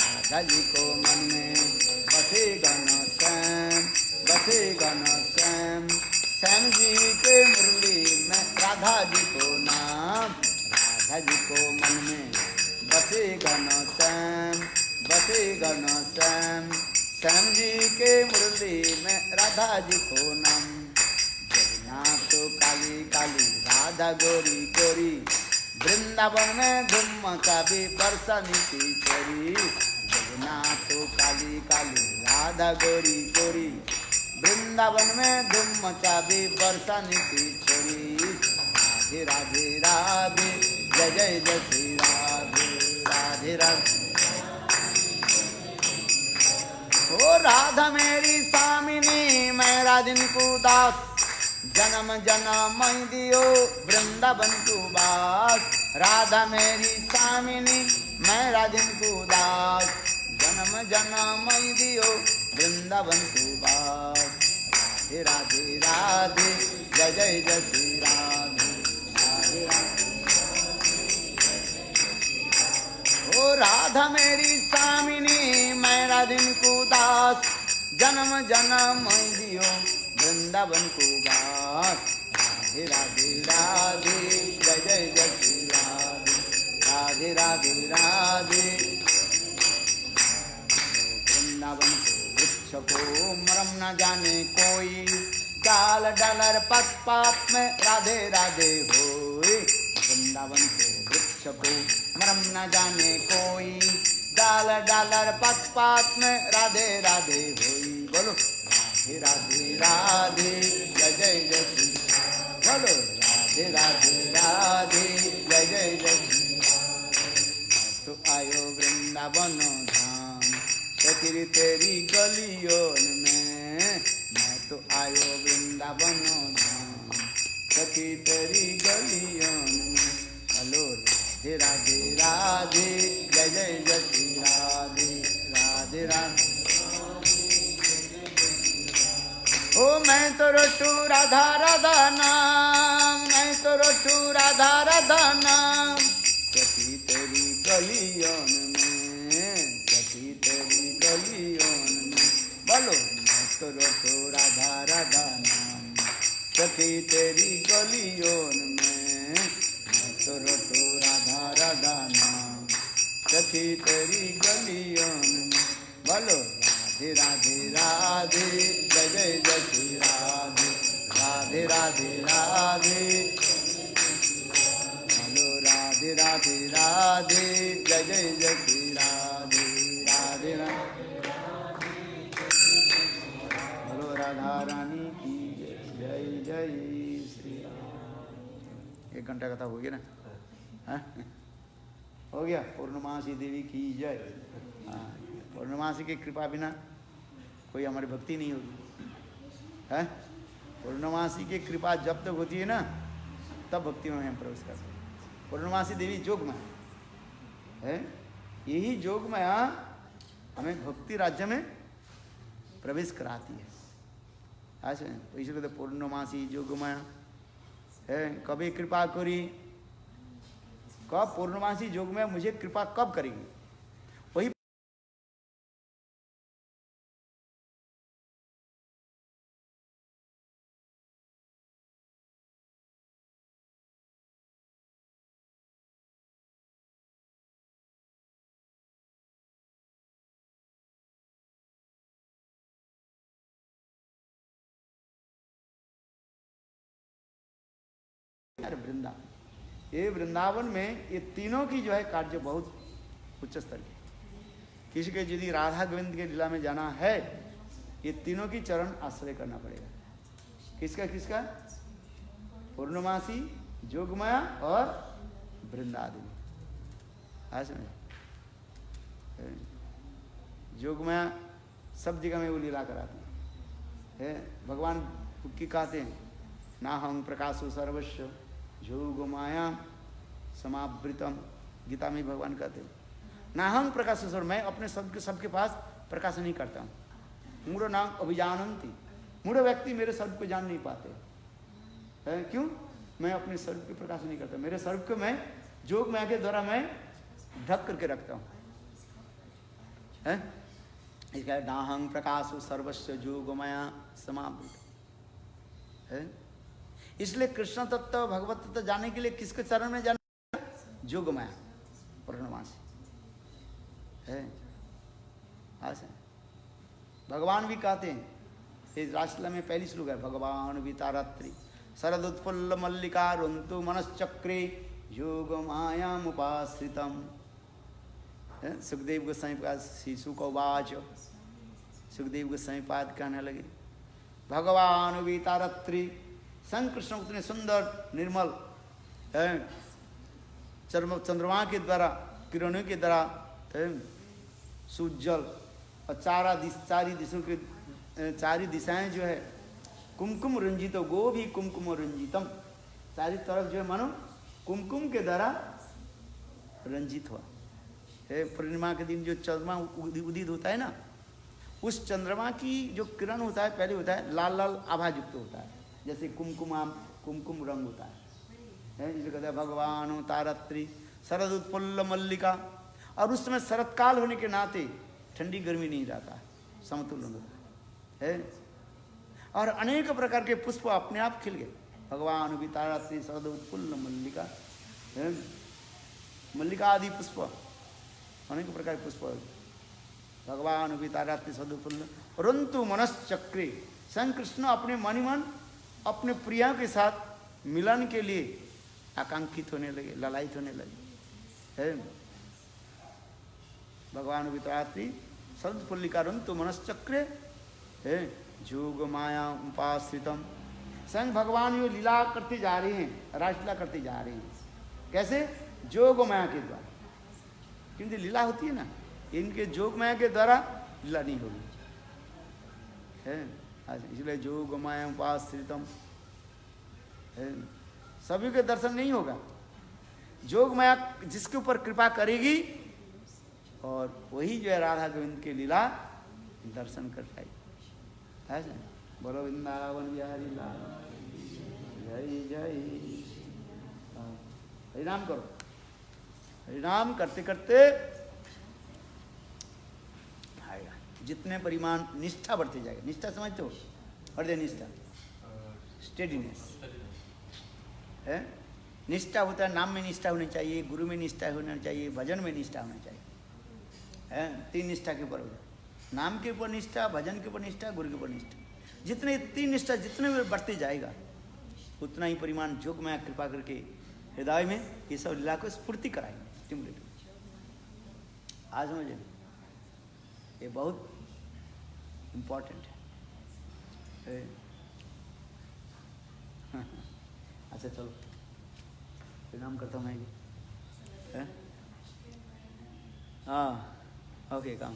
राधा जी को मन में बसे घना श्याम, श्याम जी के मुरली में राधा जी को नाम, राधा जी को मन में बसे घना श्याम, श्याम जी के मुरली में राधा जी को नाम। जगन्नाथ तो काली काली राधा गोरी गोरी, वृंदावन में धूम मचा भी बरसानी की चोरी। जगन्नाथ तो काली काली राधा गोरी गोरी, वृंदावन में धूम मचावे वर्षा नीति छोरी। राधे राधे राधे जय जय जय श्री राधे राधे राधे। ओ राधा मेरी स्वामिनी मैं राधिन को दास, जन्म जन्म मैं दियो वृंदावन को बास। राधा मेरी स्वामिनी मैं राधिन को दास, जन्म जन्म मैं दियो वृंदावन को बास। राधे राधे राधे जय जय जय श्री राधे राधे राधे। ओ राधा मेरी स्वामिनी मैं राधिन को दास, जन्म जन्म मैं दियो वृंदावन को बास। राधे राधे राधे जय जय जय श्री राधे राधे राधे राधे। वृंदावन को वृक्ष को मरम न जाने कोई, डाल डालर पत पात में राधे राधे होई। वृंदावन को वृक्ष को मरम न जाने कोई, डाल डालर पत पात में राधे राधे होई। बोलो राधे राधे राधे जय जय जय श्री, बोलो राधे राधे राधे जय जय जय श्री। तो आयो वृंदावन धाम सखी तेरी गलियों में, मैं तो आयो वृंदावन धाम सखी तेरी गलियों में। बोलो राधे राधे राधे जय जय जय श्री राधे राधे राधे। ओ मैं तो रोटू राधा राधा नाम, मैं तो रोटू राधा राधा नाम सखी तेरी गलियों में, सखी तेरी गलियों में। बोलो मैं तो रोटू राधा राधा नाम सखी तेरी गलियों में, मैं तो रोटू राधा राधा नाम सखी तेरी गलियों में। बोलो राधे राधे राधे जय जय जय श्री राधे राधे राधे राधे। बोलो राधे राधे राधे जय जय जय श्री राधे राधे राधे। बोलो राधा रानी की जय जय श्री राधे। 1 घंटा कथा हो गया ना? हाँ? हो गया। पूर्णमासी देवी की जय। हाँ, पूर्णमासी की कृपा बिना कोई हमारी भक्ति नहीं होगी, है? पूर्णमासी की कृपा जब तक होती है ना, तब भक्ति में हम प्रवेश करते हैं। पूर्णमासी देवी जोगमाया है, यही जोगमाया हमें भक्ति राज्य में प्रवेश कराती है। ऐसे तो इसलिए कहते पूर्णमासी जोगमाया है। कभी कृपा करी, कब पूर्णमासी जोगमाया मुझे कृपा कब करेगी? वही वृंदावन, ये वृंदावन में ये तीनों की जो है कार्य बहुत उच्च स्तर की। किसी के यदि राधा गोविंद के लीला में जाना है, ये तीनों की चरण आश्रय करना पड़ेगा। किसका किसका? पूर्णमासी, जोगमाया और वृंदादेवी। जोगमाया सब जगह में वो लीला कराती है। भगवान की कहते हैं ना हम प्रकाशो सर्वस्व जोगमाया समावृतम। गीता में भगवान कहते हैं ना हम प्रकाशो सर्व, मैं अपने सबके पास प्रकाश नहीं करता हूँ। मूढ़ नाम अभिजानंती, मूढ़ व्यक्ति मेरे सर्व को जान नहीं पाते है। क्यों? मैं अपने सर्व के प्रकाश नहीं करता। मेरे सर्व को मैं जोग माया के द्वारा मैं ढक करके रखता हूँ, है? इसका नाहं प्रकाशो सर्वस्व जोगमाया समावृत है। इसलिए कृष्ण तत्व भगवत तत्व जाने के लिए किसके चरण में जाना? जोगमाया पूर्णमासी है। ऐसे भगवान भी कहते हैं, इस रासलीला में पहली श्लोक है, भगवान वितारात्रि शरद उत्फुल्ल मल्लिका रुंतु मनश्चक्रे योगमायाम उपाश्रितम। सुखदेव गोस्वामी का शिशु को वाच सुखदेव गोस्वामी पाद कहने लगे, भगवान वीतारत्री, संग कृष्ण उतने सुंदर निर्मल है, चंद्रमा के द्वारा किरणों के द्वारा सुज्जल और चारी दिशाएं जो है कुमकुम रंजित, गो भी कुमकुम रंजितम, चारी तरफ जो है मानो कुमकुम के द्वारा रंजित हुआ है। पूर्णिमा के दिन जो चंद्रमा उदित होता है ना, उस चंद्रमा की जो किरण होता है पहले होता है लाल लाल आभा युक्त होता है, जैसे कुमकुम रंग होता है जिसे कहते हैं भगवान तारत्री शरद उत्फुल्ल मल्लिका। और उस समय शरतकाल होने के नाते ठंडी गर्मी नहीं रहता, समतुल्य होता है। और अनेक प्रकार के पुष्प अपने आप खिल गए, भगवान भी तारत्री शरद उत्फुल्ल मल्लिका, मल्लिका आदि पुष्प, अनेक प्रकार के पुष्प, भगवान भी तारत्री शरद उत्फुल्ल। परंतु मनश्चक्रे, स्वयं कृष्ण अपने मन ही मन अपने प्रिया के साथ मिलन के लिए आकांक्षित होने लगे, ललायित होने लगे है। भगवान वित्रात्री सदफुल्लिकारंतु मनश्चक्रे है, जोग माया उपाश्रितम। स्वयं भगवान ये लीला करते जा रहे हैं, रासलीला करते जा रहे हैं। कैसे? जोग माया के द्वारा, क्योंकि लीला होती है ना, इनके जोग माया के द्वारा लीला नहीं होगी है। इसलिए जोग माया उपाश्रितम है, सभी के दर्शन नहीं होगा। जोग माया जिसके ऊपर कृपा करेगी और वही जो है राधा गोविंद के लीला दर्शन कर पाएगी। ऐसा बोलो वृंदावन बिहारी लाल जय जय। हरिनाम करो, हरिनाम करते करते आएगा, जितने परिमाण निष्ठा बढ़ती जाएगा। निष्ठा समझते हो? हृदय निष्ठा, स्टेडीनेस है। निष्ठा होता है, नाम में निष्ठा होनी चाहिए, गुरु में निष्ठा होना चाहिए, भजन में निष्ठा होना चाहिए है। तीन निष्ठा के ऊपर हो जाए, नाम के ऊपर निष्ठा, भजन के ऊपर निष्ठा, गुरु के ऊपर निष्ठा। जितने तीन निष्ठा जितने में बढ़ते जाएगा उतना ही परिमाण जोग में कृपा करके हृदय में ये सब लीला को स्फूर्ति कराएंगे, स्टिमुलेट। आज समझे, ये बहुत इम्पोर्टेंट है। अच्छा चलो प्रणाम करता हूँ मैं भी। हाँ ओके काम